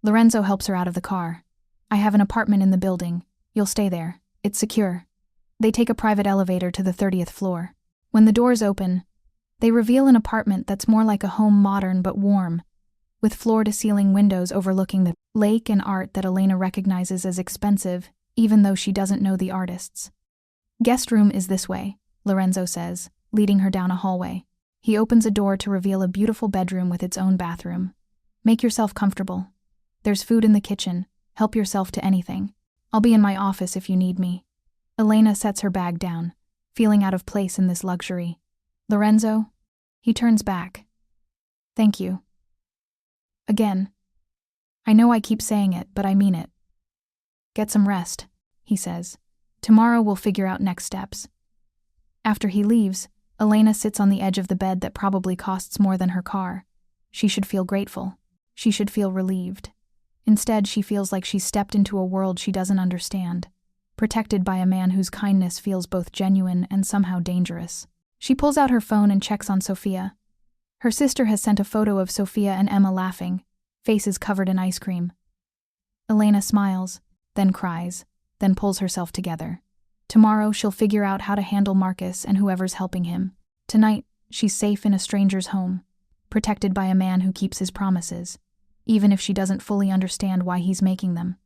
Lorenzo helps her out of the car. I have an apartment in the building. You'll stay there. It's secure. They take a private elevator to the 30th floor. When the doors open, they reveal an apartment that's more like a home, modern but warm, with floor-to-ceiling windows overlooking the lake and art that Elena recognizes as expensive, even though she doesn't know the artists. Guest room is this way, Lorenzo says, leading her down a hallway. He opens a door to reveal a beautiful bedroom with its own bathroom. Make yourself comfortable. There's food in the kitchen. Help yourself to anything. I'll be in my office if you need me. Elena sets her bag down, feeling out of place in this luxury. Lorenzo? He turns back. Thank you. Again. I know I keep saying it, but I mean it. Get some rest, he says. Tomorrow we'll figure out next steps. After he leaves, Elena sits on the edge of the bed that probably costs more than her car. She should feel grateful. She should feel relieved. Instead, she feels like she's stepped into a world she doesn't understand, protected by a man whose kindness feels both genuine and somehow dangerous. She pulls out her phone and checks on Sophia. Her sister has sent a photo of Sophia and Emma laughing, faces covered in ice cream. Elena smiles, then cries, then pulls herself together. Tomorrow she'll figure out how to handle Marcus and whoever's helping him. Tonight, she's safe in a stranger's home, protected by a man who keeps his promises, even if she doesn't fully understand why he's making them.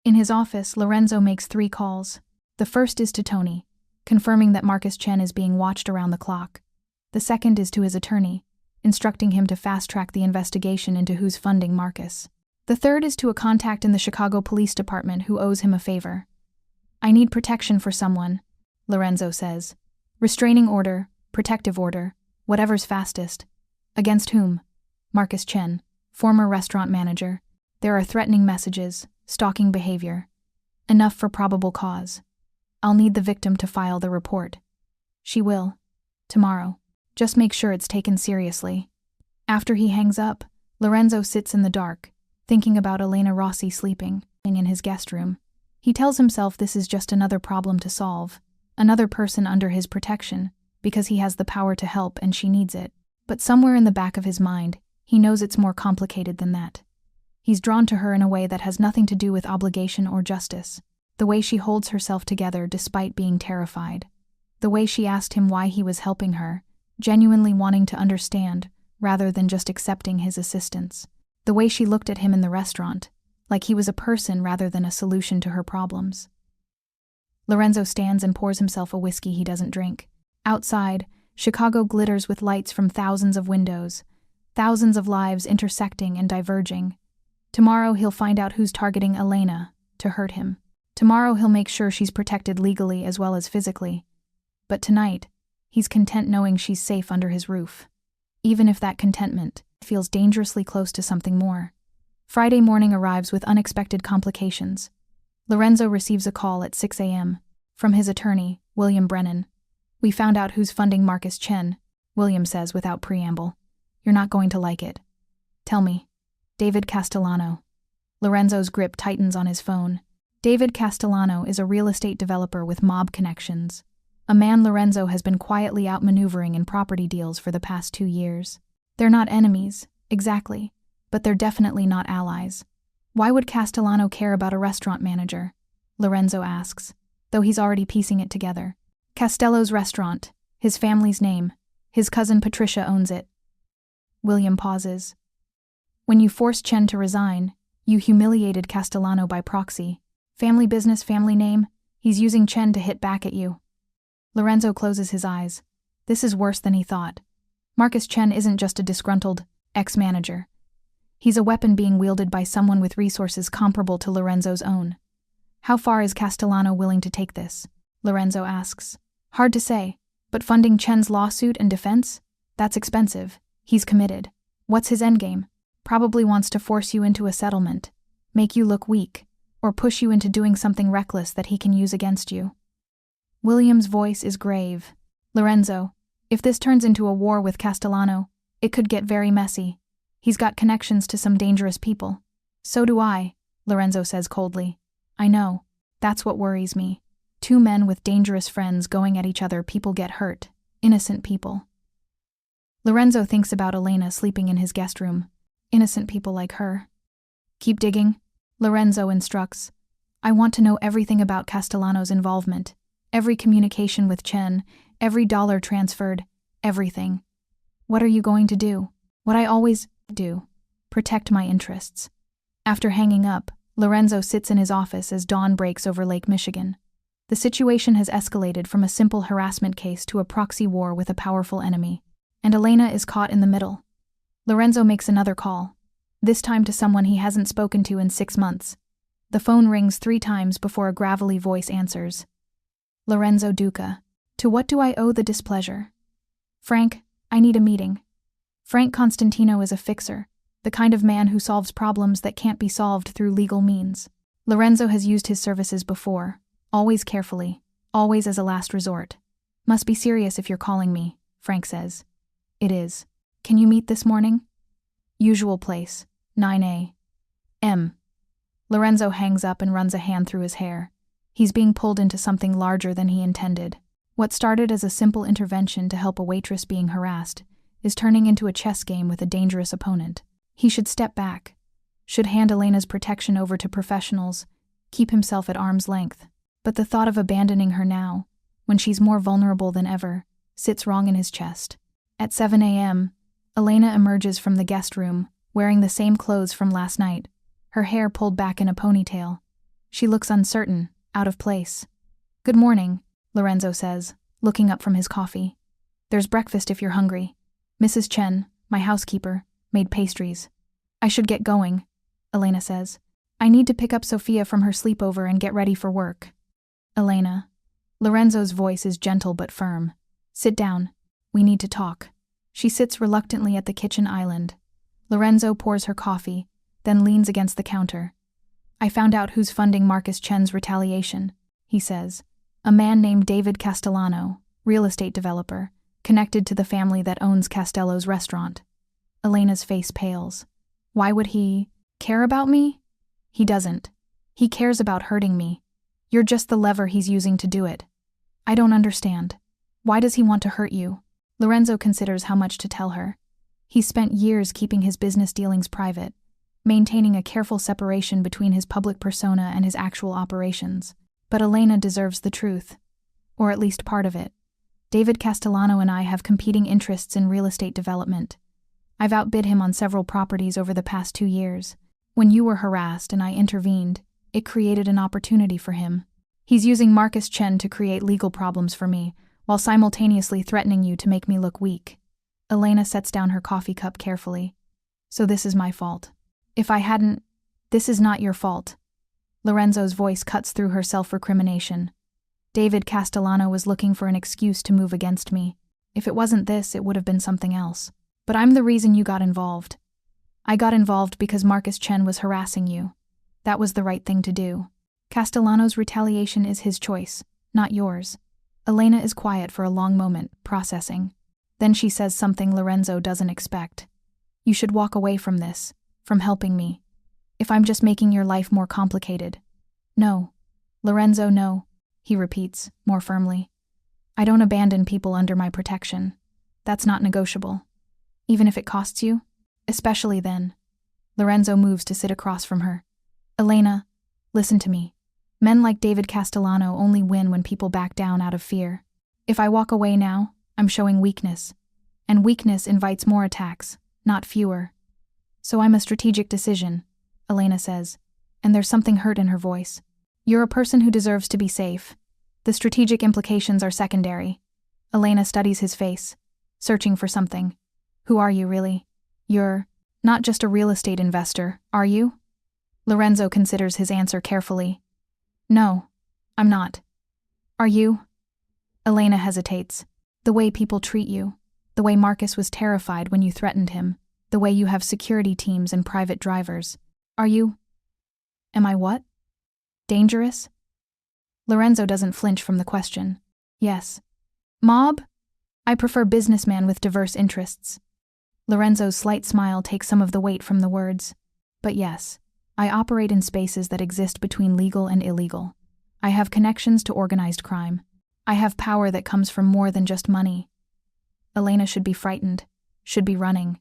In his office, Lorenzo makes 3 calls. The first is to Tony, confirming that Marcus Chen is being watched around the clock. The second is to his attorney, instructing him to fast-track the investigation into who's funding Marcus. The third is to a contact in the Chicago Police Department who owes him a favor. I need protection for someone, Lorenzo says. Restraining order, protective order, whatever's fastest. Against whom? Marcus Chen, former restaurant manager. There are threatening messages, stalking behavior. Enough for probable cause. I'll need the victim to file the report. She will. Tomorrow. Just make sure it's taken seriously. After he hangs up, Lorenzo sits in the dark, thinking about Elena Rossi sleeping in his guest room. He tells himself this is just another problem to solve, another person under his protection, because he has the power to help and she needs it. But somewhere in the back of his mind, he knows it's more complicated than that. He's drawn to her in a way that has nothing to do with obligation or justice. The way she holds herself together despite being terrified. The way she asked him why he was helping her, genuinely wanting to understand, rather than just accepting his assistance. The way she looked at him in the restaurant, like he was a person rather than a solution to her problems. Lorenzo stands and pours himself a whiskey he doesn't drink. Outside, Chicago glitters with lights from thousands of windows, thousands of lives intersecting and diverging. Tomorrow he'll find out who's targeting Elena to hurt him. Tomorrow he'll make sure she's protected legally as well as physically. But tonight, he's content knowing she's safe under his roof. Even if that contentment feels dangerously close to something more. Friday morning arrives with unexpected complications. Lorenzo receives a call at 6 a.m. from his attorney, William Brennan. "We found out who's funding Marcus Chen," William says without preamble. "You're not going to like it." "Tell me." "David Castellano." Lorenzo's grip tightens on his phone. David Castellano is a real estate developer with mob connections. A man Lorenzo has been quietly outmaneuvering in property deals for the past 2 years. They're not enemies, exactly, but they're definitely not allies. Why would Castellano care about a restaurant manager? Lorenzo asks, though he's already piecing it together. Castello's restaurant, his family's name. His cousin Patricia owns it. William pauses. When you forced Chen to resign, you humiliated Castellano by proxy. Family business, family name, he's using Chen to hit back at you. Lorenzo closes his eyes. This is worse than he thought. Marcus Chen isn't just a disgruntled ex-manager. He's a weapon being wielded by someone with resources comparable to Lorenzo's own. How far is Castellano willing to take this? Lorenzo asks. Hard to say, but funding Chen's lawsuit and defense? That's expensive. He's committed. What's his endgame? Probably wants to force you into a settlement, make you look weak, or push you into doing something reckless that he can use against you. William's voice is grave. Lorenzo, if this turns into a war with Castellano, it could get very messy. He's got connections to some dangerous people. So do I, Lorenzo says coldly. I know. That's what worries me. 2 men with dangerous friends going at each other, people get hurt. Innocent people. Lorenzo thinks about Elena sleeping in his guest room. Innocent people like her. Keep digging, Lorenzo instructs. I want to know everything about Castellano's involvement. Every communication with Chen, every dollar transferred, everything. What are you going to do? What I always do. Protect my interests. After hanging up, Lorenzo sits in his office as dawn breaks over Lake Michigan. The situation has escalated from a simple harassment case to a proxy war with a powerful enemy. And Elena is caught in the middle. Lorenzo makes another call, this time to someone he hasn't spoken to in 6 months. The phone rings 3 times before a gravelly voice answers. Lorenzo Duca. To what do I owe the displeasure? Frank, I need a meeting. Frank Constantino is a fixer, the kind of man who solves problems that can't be solved through legal means. Lorenzo has used his services before, always carefully, always as a last resort. Must be serious if you're calling me, Frank says. It is. Can you meet this morning? Usual place, 9 a.m. Lorenzo hangs up and runs a hand through his hair. He's being pulled into something larger than he intended. What started as a simple intervention to help a waitress being harassed is turning into a chess game with a dangerous opponent. He should step back, should hand Elena's protection over to professionals, keep himself at arm's length. But the thought of abandoning her now, when she's more vulnerable than ever, sits wrong in his chest. At 7 a.m., Elena emerges from the guest room, wearing the same clothes from last night, her hair pulled back in a ponytail. She looks uncertain, out of place. Good morning, Lorenzo says, looking up from his coffee. There's breakfast if you're hungry. Mrs. Chen, my housekeeper, made pastries. I should get going, Elena says. I need to pick up Sophia from her sleepover and get ready for work. Elena. Lorenzo's voice is gentle but firm. Sit down. We need to talk. She sits reluctantly at the kitchen island. Lorenzo pours her coffee, then leans against the counter. I found out who's funding Marcus Chen's retaliation, he says. A man named David Castellano, real estate developer, connected to the family that owns Castello's restaurant. Elena's face pales. Why would he care about me? He doesn't. He cares about hurting me. You're just the lever he's using to do it. I don't understand. Why does he want to hurt you? Lorenzo considers how much to tell her. He's spent years keeping his business dealings private, maintaining a careful separation between his public persona and his actual operations. But Elena deserves the truth. Or at least part of it. David Castellano and I have competing interests in real estate development. I've outbid him on several properties over the past 2 years. When you were harassed and I intervened, it created an opportunity for him. He's using Marcus Chen to create legal problems for me, while simultaneously threatening you to make me look weak. Elena sets down her coffee cup carefully. So this is my fault. If I hadn't, this is not your fault. Lorenzo's voice cuts through her self-recrimination. David Castellano was looking for an excuse to move against me. If it wasn't this, it would have been something else. But I'm the reason you got involved. I got involved because Marcus Chen was harassing you. That was the right thing to do. Castellano's retaliation is his choice, not yours. Elena is quiet for a long moment, processing. Then she says something Lorenzo doesn't expect. You should walk away from this, from helping me. If I'm just making your life more complicated. No. Lorenzo, no. He repeats, more firmly. I don't abandon people under my protection. That's not negotiable. Even if it costs you? Especially then. Lorenzo moves to sit across from her. Elena, listen to me. Men like David Castellano only win when people back down out of fear. If I walk away now, I'm showing weakness. And weakness invites more attacks, not fewer. So I'm a strategic decision, Elena says, and there's something hurt in her voice. You're a person who deserves to be safe. The strategic implications are secondary. Elena studies his face, searching for something. Who are you, really? You're not just a real estate investor, are you? Lorenzo considers his answer carefully. No, I'm not. Are you? Elena hesitates. The way people treat you, the way Marcus was terrified when you threatened him, the way you have security teams and private drivers. Are you? Am I what? Dangerous? Lorenzo doesn't flinch from the question. Yes. Mob? I prefer businessman with diverse interests. Lorenzo's slight smile takes some of the weight from the words. But yes, I operate in spaces that exist between legal and illegal. I have connections to organized crime. I have power that comes from more than just money. Elena should be frightened, should be running.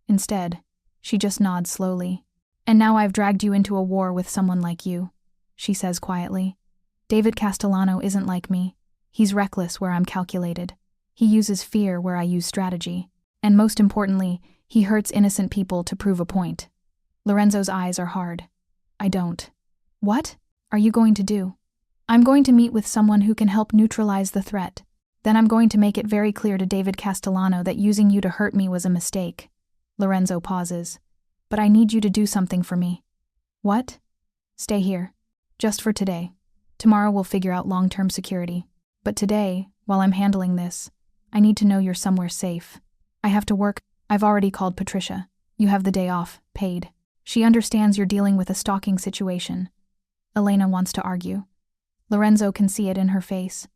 Instead, she just nods slowly. And now I've dragged you into a war with someone like you, she says quietly. David Castellano isn't like me. He's reckless where I'm calculated. He uses fear where I use strategy. And most importantly, he hurts innocent people to prove a point. Lorenzo's eyes are hard. I don't. What are you going to do? I'm going to meet with someone who can help neutralize the threat. Then I'm going to make it very clear to David Castellano that using you to hurt me was a mistake. Lorenzo pauses. But I need you to do something for me. What? Stay here. Just for today. Tomorrow we'll figure out long-term security. But today, while I'm handling this, I need to know you're somewhere safe. I have to work. I've already called Patricia. You have the day off, paid. She understands you're dealing with a stalking situation. Elena wants to argue. Lorenzo can see it in her face.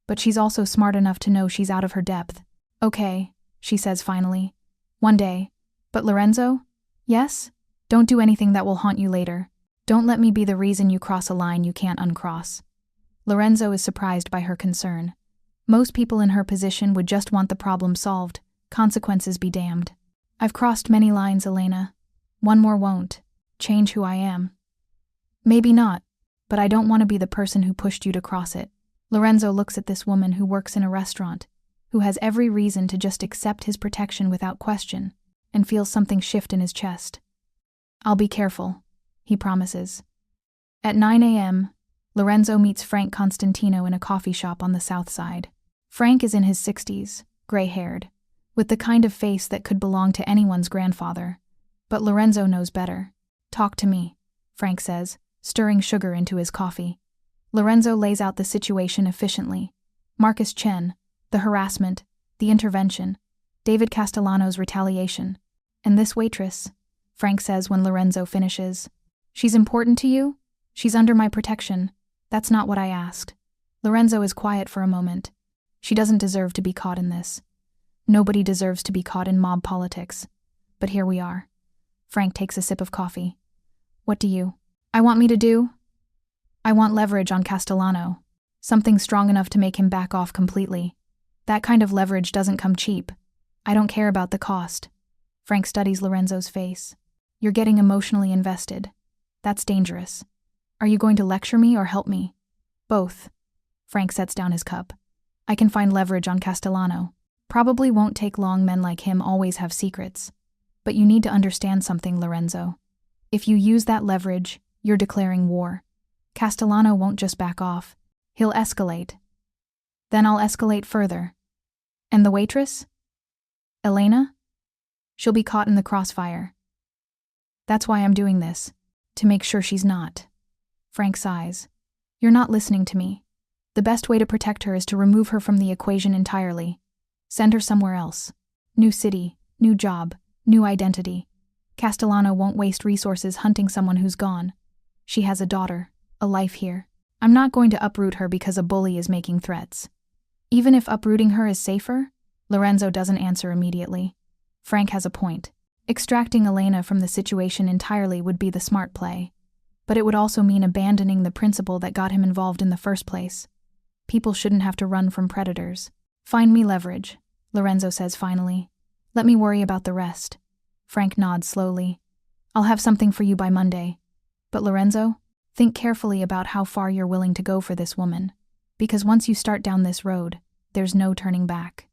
But she's also smart enough to know she's out of her depth. Okay, she says finally. One day. But Lorenzo? Yes? Don't do anything that will haunt you later. Don't let me be the reason you cross a line you can't uncross. Lorenzo is surprised by her concern. Most people in her position would just want the problem solved. Consequences be damned. I've crossed many lines, Elena. One more won't change who I am. Maybe not, but I don't want to be the person who pushed you to cross it. Lorenzo looks at this woman who works in a restaurant, who has every reason to just accept his protection without question, and feels something shift in his chest. I'll be careful, he promises. At 9 a.m., Lorenzo meets Frank Constantino in a coffee shop on the south side. Frank is in his 60s, gray-haired, with the kind of face that could belong to anyone's grandfather. But Lorenzo knows better. Talk to me, Frank says, stirring sugar into his coffee. Lorenzo lays out the situation efficiently. Marcus Chen, the harassment, the intervention, David Castellano's retaliation. And this waitress, Frank says when Lorenzo finishes. She's important to you? She's under my protection. That's not what I asked. Lorenzo is quiet for a moment. She doesn't deserve to be caught in this. Nobody deserves to be caught in mob politics. But here we are. Frank takes a sip of coffee. What do you? I want me to do? I want leverage on Castellano. Something strong enough to make him back off completely. That kind of leverage doesn't come cheap. I don't care about the cost. Frank studies Lorenzo's face. You're getting emotionally invested. That's dangerous. Are you going to lecture me or help me? Both. Frank sets down his cup. I can find leverage on Castellano. Probably won't take long. Men like him always have secrets. But you need to understand something, Lorenzo. If you use that leverage, you're declaring war. Castellano won't just back off. He'll escalate. Then I'll escalate further. And the waitress? Elena? She'll be caught in the crossfire. That's why I'm doing this. To make sure she's not. Frank sighs. You're not listening to me. The best way to protect her is to remove her from the equation entirely. Send her somewhere else. New city, new job, new identity. Castellano won't waste resources hunting someone who's gone. She has a daughter, a life here. I'm not going to uproot her because a bully is making threats. Even if uprooting her is safer? Lorenzo doesn't answer immediately. Frank has a point. Extracting Elena from the situation entirely would be the smart play. But it would also mean abandoning the principle that got him involved in the first place. People shouldn't have to run from predators. Find me leverage, Lorenzo says finally. Let me worry about the rest. Frank nods slowly. I'll have something for you by Monday. But Lorenzo, think carefully about how far you're willing to go for this woman. Because once you start down this road, there's no turning back.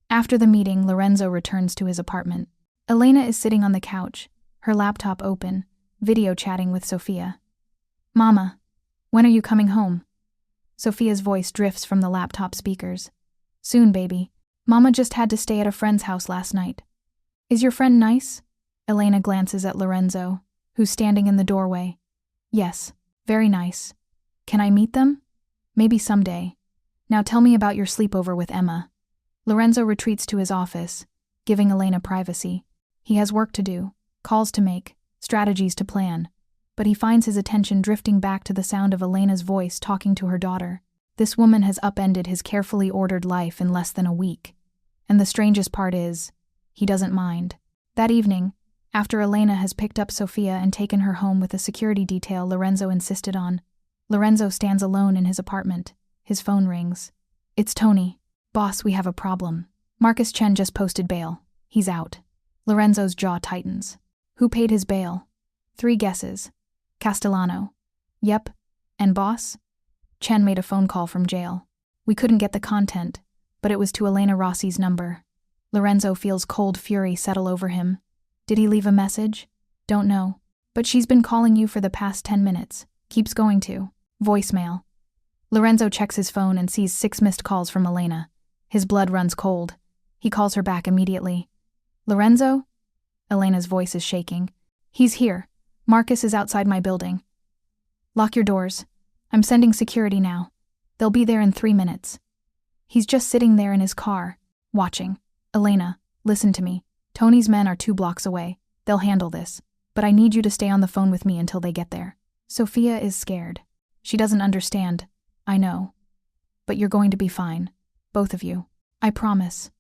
After the meeting, Lorenzo returns to his apartment. Elena is sitting on the couch, her laptop open, video chatting with Sophia. Mama, when are you coming home? Sophia's voice drifts from the laptop speakers. Soon, baby. Mama just had to stay at a friend's house last night. Is your friend nice? Elena glances at Lorenzo, who's standing in the doorway. Yes, very nice. Can I meet them? Maybe someday. Now tell me about your sleepover with Emma. Lorenzo retreats to his office, giving Elena privacy. He has work to do, calls to make, strategies to plan. But he finds his attention drifting back to the sound of Elena's voice talking to her daughter. This woman has upended his carefully ordered life in less than a week. And the strangest part is, he doesn't mind. That evening, after Elena has picked up Sophia and taken her home with a security detail Lorenzo insisted on, Lorenzo stands alone in his apartment. His phone rings. It's Tony. Boss, we have a problem. Marcus Chen just posted bail. He's out. Lorenzo's jaw tightens. Who paid his bail? 3 guesses. Castellano. Yep. And boss? Chen made a phone call from jail. We couldn't get the content, but it was to Elena Rossi's number. Lorenzo feels cold fury settle over him. Did he leave a message? Don't know. But she's been calling you for the past 10 minutes. Keeps going to. Voicemail. Lorenzo checks his phone and sees 6 missed calls from Elena. His blood runs cold. He calls her back immediately. Lorenzo? Elena's voice is shaking. He's here. Marcus is outside my building. Lock your doors. I'm sending security now. They'll be there in 3 minutes. He's just sitting there in his car, watching. Elena, listen to me. Tony's men are 2 blocks away. They'll handle this. But I need you to stay on the phone with me until they get there. Sophia is scared. She doesn't understand. I know. But you're going to be fine. Both of you. I promise.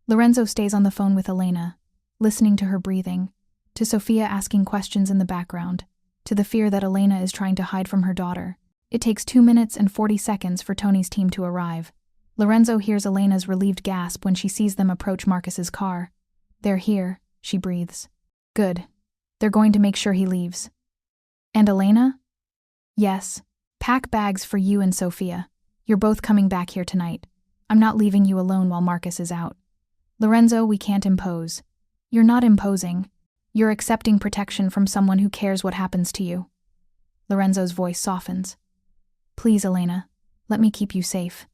Lorenzo stays on the phone with Elena, listening to her breathing, to Sophia asking questions in the background, to the fear that Elena is trying to hide from her daughter. It takes 2 minutes and 40 seconds for Tony's team to arrive. Lorenzo hears Elena's relieved gasp when she sees them approach Marcus's car. They're here, she breathes. Good. They're going to make sure he leaves. And Elena? Yes. Pack bags for you and Sophia. You're both coming back here tonight. I'm not leaving you alone while Marcus is out. Lorenzo, we can't impose. You're not imposing. You're accepting protection from someone who cares what happens to you. Lorenzo's voice softens. Please, Elena, let me keep you safe.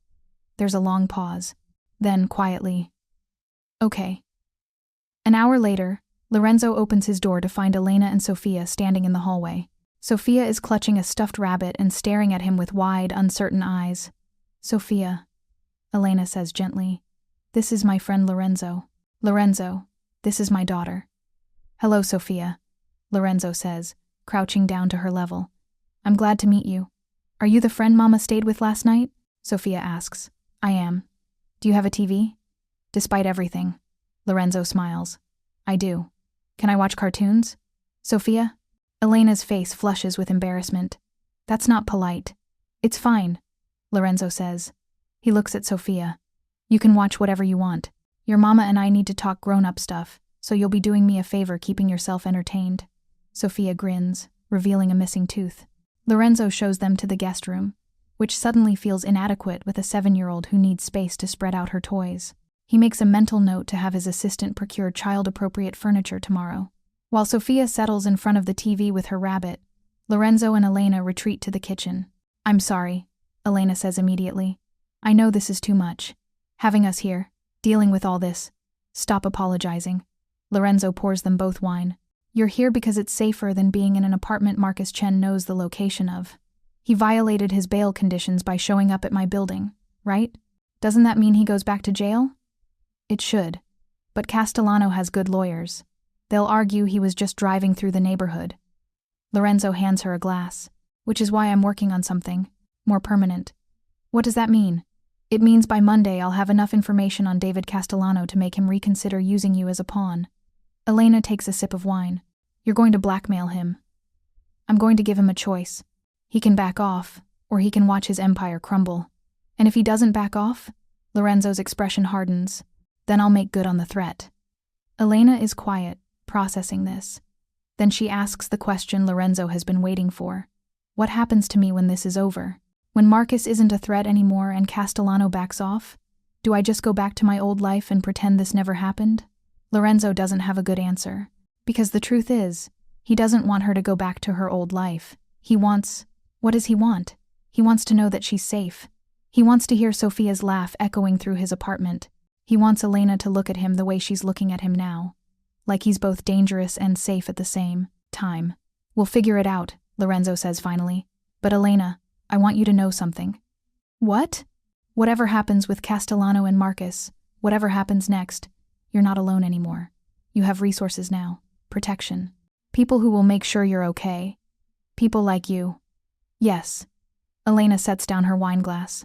There's a long pause. Then, quietly. Okay. An hour later, Lorenzo opens his door to find Elena and Sophia standing in the hallway. Sophia is clutching a stuffed rabbit and staring at him with wide, uncertain eyes. Sophia, Elena says gently, this is my friend Lorenzo. Lorenzo, this is my daughter. Hello, Sophia, Lorenzo says, crouching down to her level. I'm glad to meet you. Are you the friend Mama stayed with last night? Sophia asks. I am. Do you have a TV? Despite everything. Lorenzo smiles. I do. Can I watch cartoons? Sophia? Elena's face flushes with embarrassment. That's not polite. It's fine. Lorenzo says. He looks at Sophia. You can watch whatever you want. Your mama and I need to talk grown-up stuff, so you'll be doing me a favor keeping yourself entertained. Sophia grins, revealing a missing tooth. Lorenzo shows them to the guest room, which suddenly feels inadequate with a 7-year-old who needs space to spread out her toys. He makes a mental note to have his assistant procure child-appropriate furniture tomorrow. While Sophia settles in front of the TV with her rabbit, Lorenzo and Elena retreat to the kitchen. I'm sorry, Elena says immediately. I know this is too much. Having us here, dealing with all this. Stop apologizing. Lorenzo pours them both wine. You're here because it's safer than being in an apartment Marcus Chen knows the location of. He violated his bail conditions by showing up at my building, right? Doesn't that mean he goes back to jail? It should. But Castellano has good lawyers. They'll argue he was just driving through the neighborhood. Lorenzo hands her a glass, which is why I'm working on something more permanent. What does that mean? It means by Monday I'll have enough information on David Castellano to make him reconsider using you as a pawn. Elena takes a sip of wine. You're going to blackmail him. I'm going to give him a choice. He can back off, or he can watch his empire crumble. And if he doesn't back off, Lorenzo's expression hardens. Then I'll make good on the threat. Elena is quiet, processing this. Then she asks the question Lorenzo has been waiting for. What happens to me when this is over? When Marcus isn't a threat anymore and Castellano backs off? Do I just go back to my old life and pretend this never happened? Lorenzo doesn't have a good answer. Because the truth is, he doesn't want her to go back to her old life. What does he want? He wants to know that she's safe. He wants to hear Sophia's laugh echoing through his apartment. He wants Elena to look at him the way she's looking at him now. Like he's both dangerous and safe at the same time. We'll figure it out, Lorenzo says finally. But Elena, I want you to know something. What? Whatever happens with Castellano and Marcus, whatever happens next, you're not alone anymore. You have resources now. Protection. People who will make sure you're okay. People like you. Yes. Elena sets down her wine glass.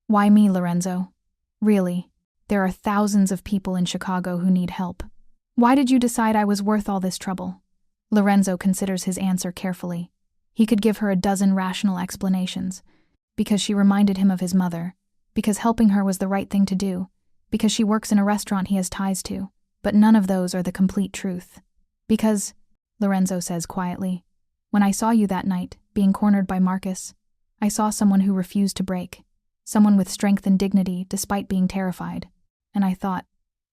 Why me, Lorenzo? Really, there are thousands of people in Chicago who need help. Why did you decide I was worth all this trouble? Lorenzo considers his answer carefully. He could give her a dozen rational explanations. Because she reminded him of his mother. Because helping her was the right thing to do. Because she works in a restaurant he has ties to. But none of those are the complete truth. Because, Lorenzo says quietly, when I saw you that night, being cornered by Marcus, I saw someone who refused to break. Someone with strength and dignity despite being terrified. And I thought,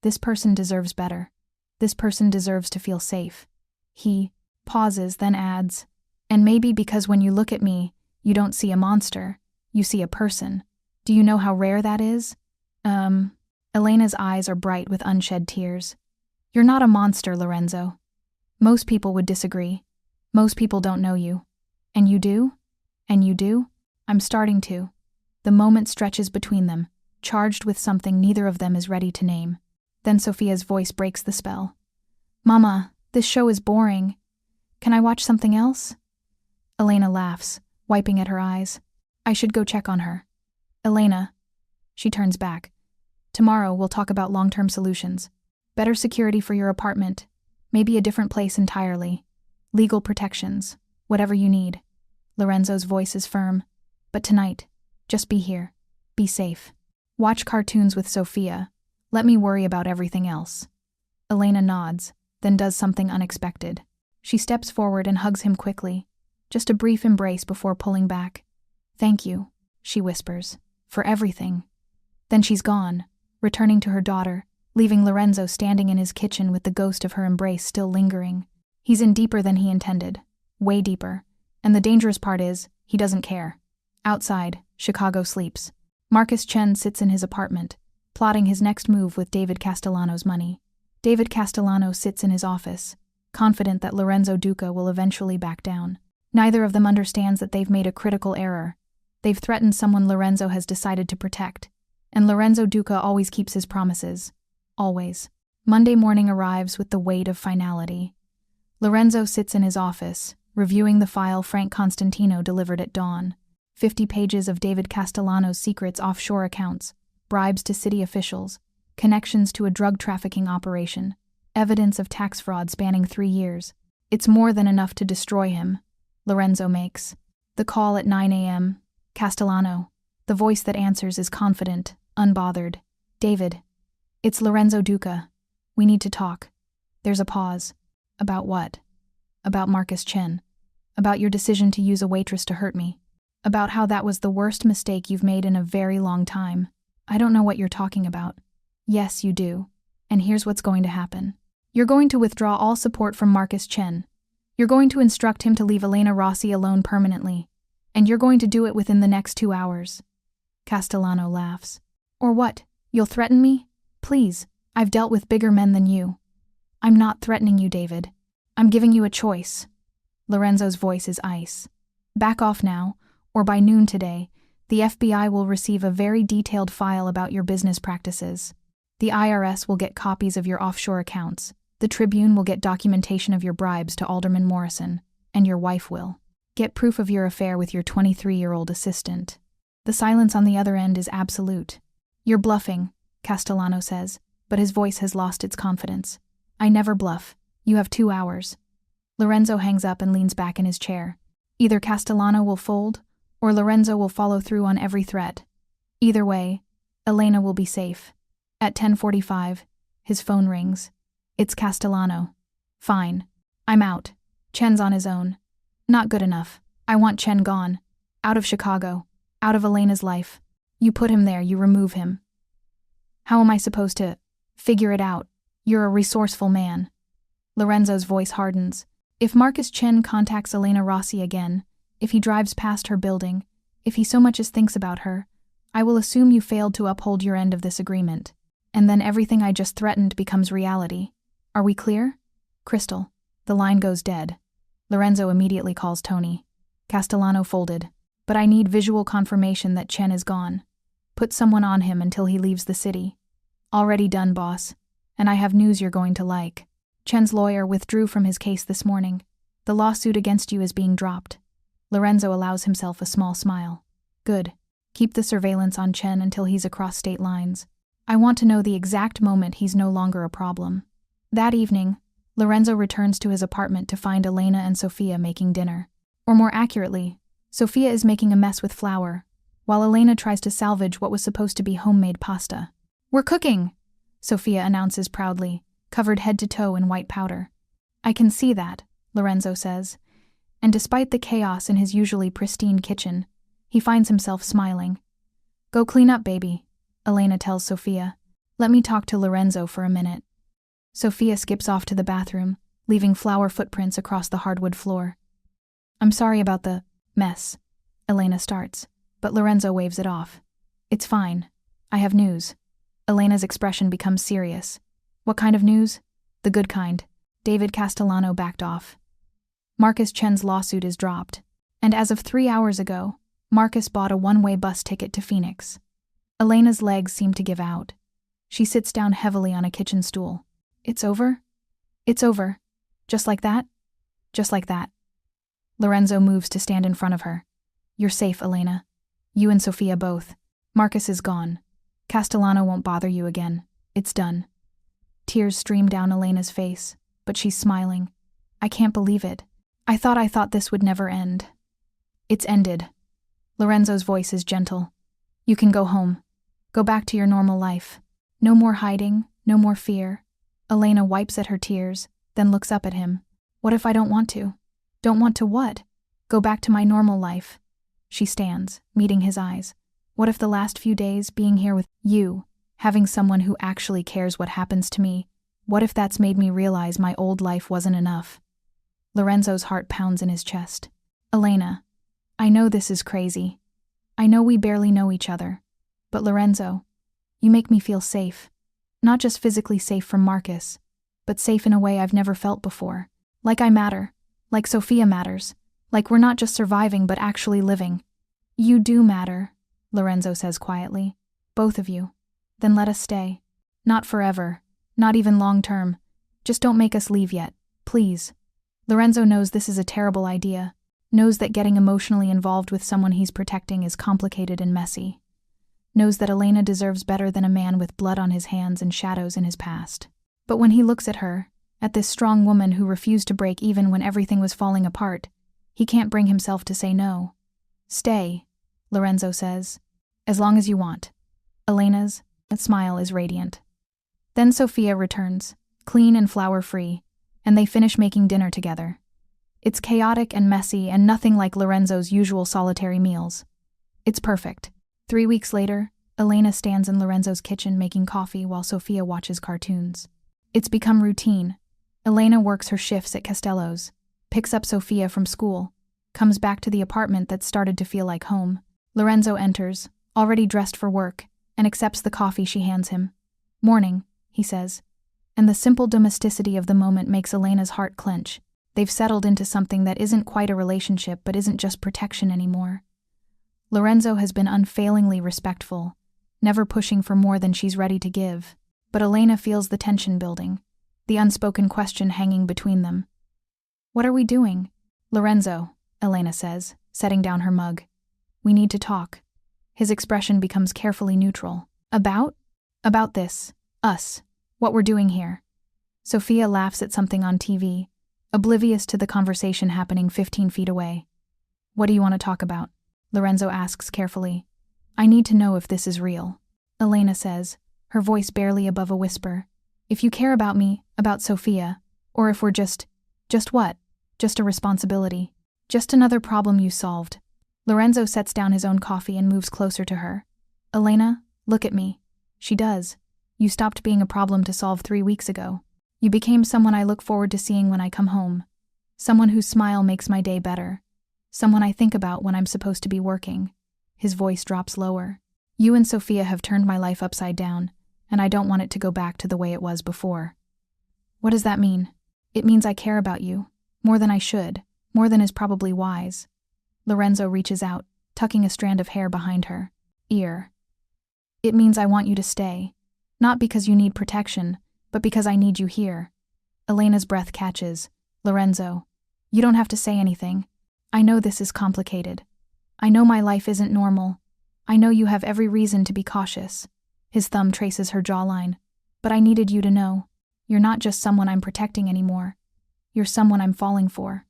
this person deserves better. This person deserves to feel safe. He pauses, then adds, and maybe because when you look at me, you don't see a monster, you see a person. Do you know how rare that is? Elena's eyes are bright with unshed tears. You're not a monster, Lorenzo. Most people would disagree. Most people don't know you. And you do? And you do? I'm starting to. The moment stretches between them, charged with something neither of them is ready to name. Then Sophia's voice breaks the spell. Mama, this show is boring. Can I watch something else? Elena laughs, wiping at her eyes. I should go check on her. Elena. She turns back. Tomorrow we'll talk about long-term solutions. Better security for your apartment. Maybe a different place entirely. Legal protections. Whatever you need. Lorenzo's voice is firm. But tonight, just be here. Be safe. Watch cartoons with Sophia. Let me worry about everything else. Elena nods, then does something unexpected. She steps forward and hugs him quickly. Just a brief embrace before pulling back. Thank you, she whispers, for everything. Then she's gone, returning to her daughter, leaving Lorenzo standing in his kitchen with the ghost of her embrace still lingering. He's in deeper than he intended. Way deeper. And the dangerous part is, he doesn't care. Outside, Chicago sleeps. Marcus Chen sits in his apartment, plotting his next move with David Castellano's money. David Castellano sits in his office, confident that Lorenzo Duca will eventually back down. Neither of them understands that they've made a critical error. They've threatened someone Lorenzo has decided to protect. And Lorenzo Duca always keeps his promises. Always. Monday morning arrives with the weight of finality. Lorenzo sits in his office, reviewing the file Frank Constantino delivered at dawn. 50 pages of David Castellano's secrets offshore accounts, bribes to city officials, connections to a drug trafficking operation, evidence of tax fraud spanning 3 years. It's more than enough to destroy him, Lorenzo makes. The call at 9 a.m. Castellano. The voice that answers is confident, unbothered. David. It's Lorenzo Duca. We need to talk. There's a pause. About what? About Marcus Chen. About your decision to use a waitress to hurt me. About how that was the worst mistake you've made in a very long time. I don't know what you're talking about. Yes, you do. And here's what's going to happen. You're going to withdraw all support from Marcus Chen. You're going to instruct him to leave Elena Rossi alone permanently. And you're going to do it within the next 2 hours. Castellano laughs. Or what? You'll threaten me? Please, I've dealt with bigger men than you. I'm not threatening you, David. I'm giving you a choice. Lorenzo's voice is ice. Back off now, or by noon today, the FBI will receive a very detailed file about your business practices. The IRS will get copies of your offshore accounts. The Tribune will get documentation of your bribes to Alderman Morrison, and your wife will get proof of your affair with your 23-year-old assistant. The silence on the other end is absolute. You're bluffing, Castellano says, but his voice has lost its confidence. I never bluff. You have 2 hours. Lorenzo hangs up and leans back in his chair. Either Castellano will fold, or Lorenzo will follow through on every threat. Either way, Elena will be safe. At 10:45, his phone rings. It's Castellano. Fine. I'm out. Chen's on his own. Not good enough. I want Chen gone. Out of Chicago. Out of Elena's life. You put him there, you remove him. How am I supposed to figure it out? You're a resourceful man. Lorenzo's voice hardens. If Marcus Chen contacts Elena Rossi again, if he drives past her building, if he so much as thinks about her, I will assume you failed to uphold your end of this agreement. And then everything I just threatened becomes reality. Are we clear? Crystal. The line goes dead. Lorenzo immediately calls Tony. Castellano folded. But I need visual confirmation that Chen is gone. Put someone on him until he leaves the city. Already done, boss. And I have news you're going to like. Chen's lawyer withdrew from his case this morning. The lawsuit against you is being dropped. Lorenzo allows himself a small smile. Good. Keep the surveillance on Chen until he's across state lines. I want to know the exact moment he's no longer a problem. That evening, Lorenzo returns to his apartment to find Elena and Sophia making dinner. Or more accurately, Sophia is making a mess with flour, while Elena tries to salvage what was supposed to be homemade pasta. We're cooking, Sophia announces proudly, covered head to toe in white powder. I can see that, Lorenzo says, and despite the chaos in his usually pristine kitchen, he finds himself smiling. Go clean up, baby, Elena tells Sophia. Let me talk to Lorenzo for a minute. Sophia skips off to the bathroom, leaving flour footprints across the hardwood floor. I'm sorry about the mess, Elena starts, but Lorenzo waves it off. It's fine. I have news. Elena's expression becomes serious. What kind of news? The good kind. David Castellano backed off. Marcus Chen's lawsuit is dropped, and as of 3 hours ago, Marcus bought a one-way bus ticket to Phoenix. Elena's legs seem to give out. She sits down heavily on a kitchen stool. It's over? It's over. Just like that? Just like that. Lorenzo moves to stand in front of her. You're safe, Elena. You and Sophia both. Marcus is gone. Castellano won't bother you again. It's done. Tears stream down Elena's face, but she's smiling. I can't believe it. I thought this would never end. It's ended. Lorenzo's voice is gentle. You can go home. Go back to your normal life. No more hiding, no more fear. Elena wipes at her tears, then looks up at him. What if I don't want to? Don't want to what? Go back to my normal life. She stands, meeting his eyes. What if the last few days, being here with you, having someone who actually cares what happens to me, what if that's made me realize my old life wasn't enough? Lorenzo's heart pounds in his chest. Elena, I know this is crazy. I know we barely know each other. But Lorenzo, you make me feel safe. Not just physically safe from Marcus, but safe in a way I've never felt before. Like I matter. Like Sophia matters. Like we're not just surviving but actually living. You do matter, Lorenzo says quietly. Both of you. Then let us stay. Not forever. Not even long term. Just don't make us leave yet. Please. Lorenzo knows this is a terrible idea. Knows that getting emotionally involved with someone he's protecting is complicated and messy. Knows that Elena deserves better than a man with blood on his hands and shadows in his past. But when he looks at her, at this strong woman who refused to break even when everything was falling apart, he can't bring himself to say no. Stay, Lorenzo says. As long as you want. Elena's smile is radiant. Then Sofia returns, clean and flour-free, and they finish making dinner together. It's chaotic and messy and nothing like Lorenzo's usual solitary meals. It's perfect. 3 weeks later, Elena stands in Lorenzo's kitchen making coffee while Sofia watches cartoons. It's become routine. Elena works her shifts at Castello's, picks up Sofia from school, comes back to the apartment that started to feel like home. Lorenzo enters, already dressed for work, and accepts the coffee she hands him. "Morning," he says. And the simple domesticity of the moment makes Elena's heart clench. They've settled into something that isn't quite a relationship but isn't just protection anymore. Lorenzo has been unfailingly respectful, never pushing for more than she's ready to give, but Elena feels the tension building, the unspoken question hanging between them. "What are we doing?" "Lorenzo," Elena says, setting down her mug. "We need to talk." His expression becomes carefully neutral. "About?" "About this. Us. What we're doing here." Sofia laughs at something on TV, oblivious to the conversation happening 15 feet away. "What do you want to talk about?" Lorenzo asks carefully. "I need to know if this is real," Elena says, her voice barely above a whisper. "If you care about me, about Sofia, or if we're just what? Just a responsibility. Just another problem you solved." Lorenzo sets down his own coffee and moves closer to her. "Elena, look at me." She does. "You stopped being a problem to solve 3 weeks ago. You became someone I look forward to seeing when I come home. Someone whose smile makes my day better. Someone I think about when I'm supposed to be working." His voice drops lower. "You and Sofia have turned my life upside down, and I don't want it to go back to the way it was before." "What does that mean?" "It means I care about you. More than I should. More than is probably wise." Lorenzo reaches out, tucking a strand of hair behind her ear. "It means I want you to stay. Not because you need protection, but because I need you here." Elena's breath catches. "Lorenzo, you don't have to say anything. I know this is complicated. I know my life isn't normal. I know you have every reason to be cautious." His thumb traces her jawline. "But I needed you to know. You're not just someone I'm protecting anymore. You're someone I'm falling for."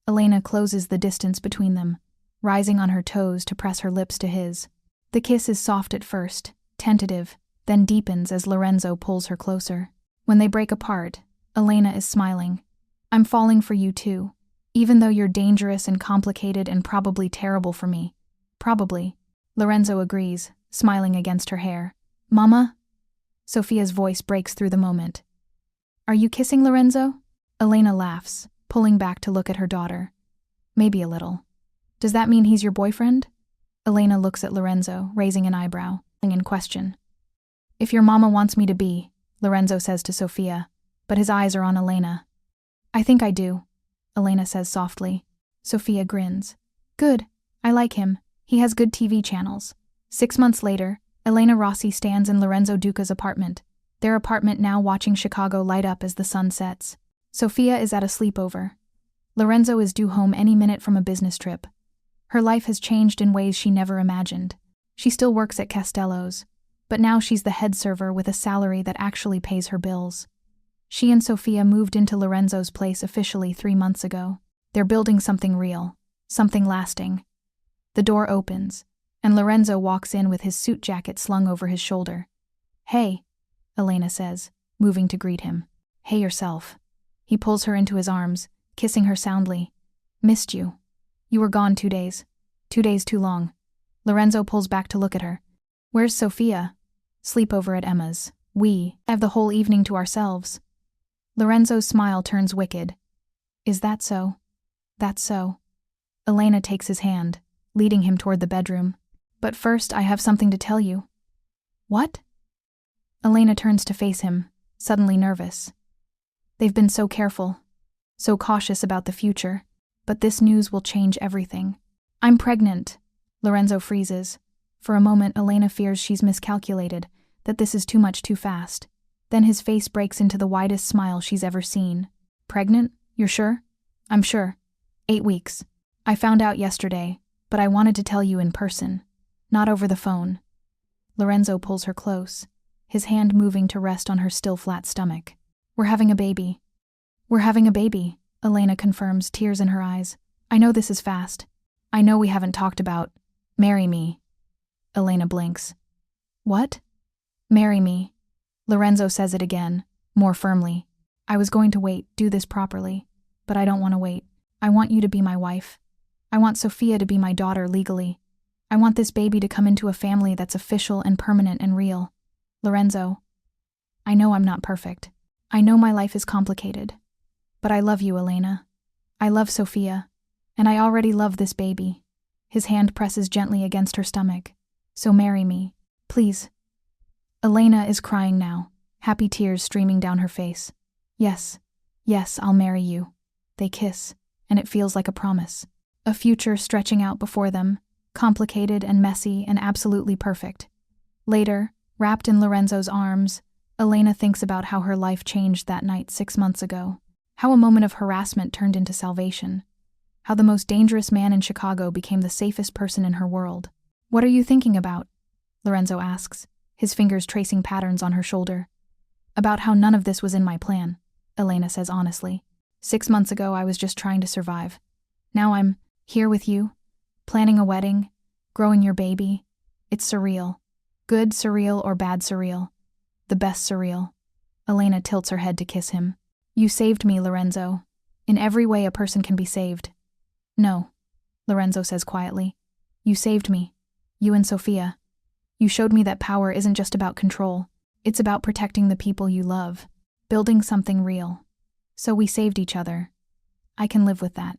Elena closes the distance between them, rising on her toes to press her lips to his. The kiss is soft at first, tentative, then deepens as Lorenzo pulls her closer. When they break apart, Elena is smiling. "I'm falling for you too, even though you're dangerous and complicated and probably terrible for me." "Probably." Lorenzo agrees, smiling against her hair. "Mama?" Sofia's voice breaks through the moment. "Are you kissing Lorenzo?" Elena laughs, pulling back to look at her daughter. "Maybe a little." "Does that mean he's your boyfriend?" Elena looks at Lorenzo, raising an eyebrow, in question. "If your mama wants me to be," Lorenzo says to Sofia, but his eyes are on Elena. "I think I do," Elena says softly. Sofia grins. "Good. I like him. He has good TV channels." 6 months later, Elena Rossi stands in Lorenzo Duca's apartment, their apartment now watching Chicago light up as the sun sets. Sofia is at a sleepover. Lorenzo is due home any minute from a business trip. Her life has changed in ways she never imagined. She still works at Castello's, but now she's the head server with a salary that actually pays her bills. She and Sofia moved into Lorenzo's place officially 3 months ago. They're building something real, something lasting. The door opens, and Lorenzo walks in with his suit jacket slung over his shoulder. "Hey," Elena says, moving to greet him. "Hey yourself." He pulls her into his arms, kissing her soundly. "Missed you. You were gone 2 days. 2 days too long." Lorenzo pulls back to look at her. "Where's Sofia?" "Sleepover at Emma's. We have the whole evening to ourselves." Lorenzo's smile turns wicked. "Is that so?" "That's so." Elena takes his hand, leading him toward the bedroom. "But first I have something to tell you." "What?" Elena turns to face him, suddenly nervous. They've been so careful, so cautious about the future, but this news will change everything. "I'm pregnant." Lorenzo freezes. For a moment, Elena fears she's miscalculated, that this is too much too fast. Then his face breaks into the widest smile she's ever seen. "Pregnant? You're sure?" "I'm sure. 8 weeks. I found out yesterday, but I wanted to tell you in person, not over the phone." Lorenzo pulls her close, his hand moving to rest on her still flat stomach. "We're having a baby." "We're having a baby," Elena confirms, tears in her eyes. "I know this is fast. I know we haven't talked about marry me." Elena blinks. What? Marry me. Lorenzo says it again, more firmly. I was going to wait, do this properly. But I don't want to wait. I want you to be my wife. I want Sofia to be my daughter legally. I want this baby to come into a family that's official and permanent and real. Lorenzo, I know I'm not perfect. I know my life is complicated. But I love you, Elena. I love Sofia. And I already love this baby. His hand presses gently against her stomach. So marry me, please. Elena is crying now, happy tears streaming down her face. Yes, I'll marry you. They kiss, and it feels like a promise. A future stretching out before them, complicated and messy and absolutely perfect. Later, wrapped in Lorenzo's arms, Elena thinks about how her life changed that night 6 months ago. How a moment of harassment turned into salvation. How the most dangerous man in Chicago became the safest person in her world. What are you thinking about? Lorenzo asks, his fingers tracing patterns on her shoulder. About how none of this was in my plan, Elena says honestly. 6 months ago, I was just trying to survive. Now I'm here with you, planning a wedding, growing your baby. It's surreal. Good surreal or bad surreal. The best surreal. Elena tilts her head to kiss him. You saved me, Lorenzo. In every way a person can be saved. No, Lorenzo says quietly. You saved me. You and Sofia. You showed me that power isn't just about control. It's about protecting the people you love. Building something real. So we saved each other. I can live with that.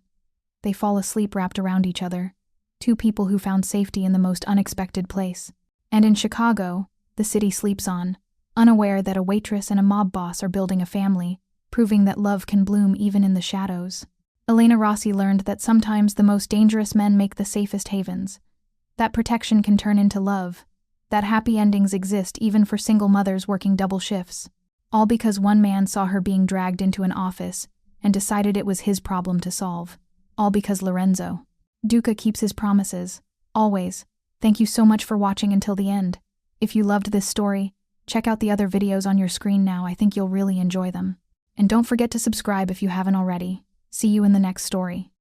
They fall asleep wrapped around each other. Two people who found safety in the most unexpected place. And in Chicago, the city sleeps on, unaware that a waitress and a mob boss are building a family, proving that love can bloom even in the shadows. Elena Rossi learned that sometimes the most dangerous men make the safest havens. That protection can turn into love. That happy endings exist even for single mothers working double shifts. All because one man saw her being dragged into an office and decided it was his problem to solve. All because Lorenzo. Duca keeps his promises. Always. Thank you so much for watching until the end. If you loved this story, check out the other videos on your screen now. I think you'll really enjoy them. And don't forget to subscribe if you haven't already. See you in the next story.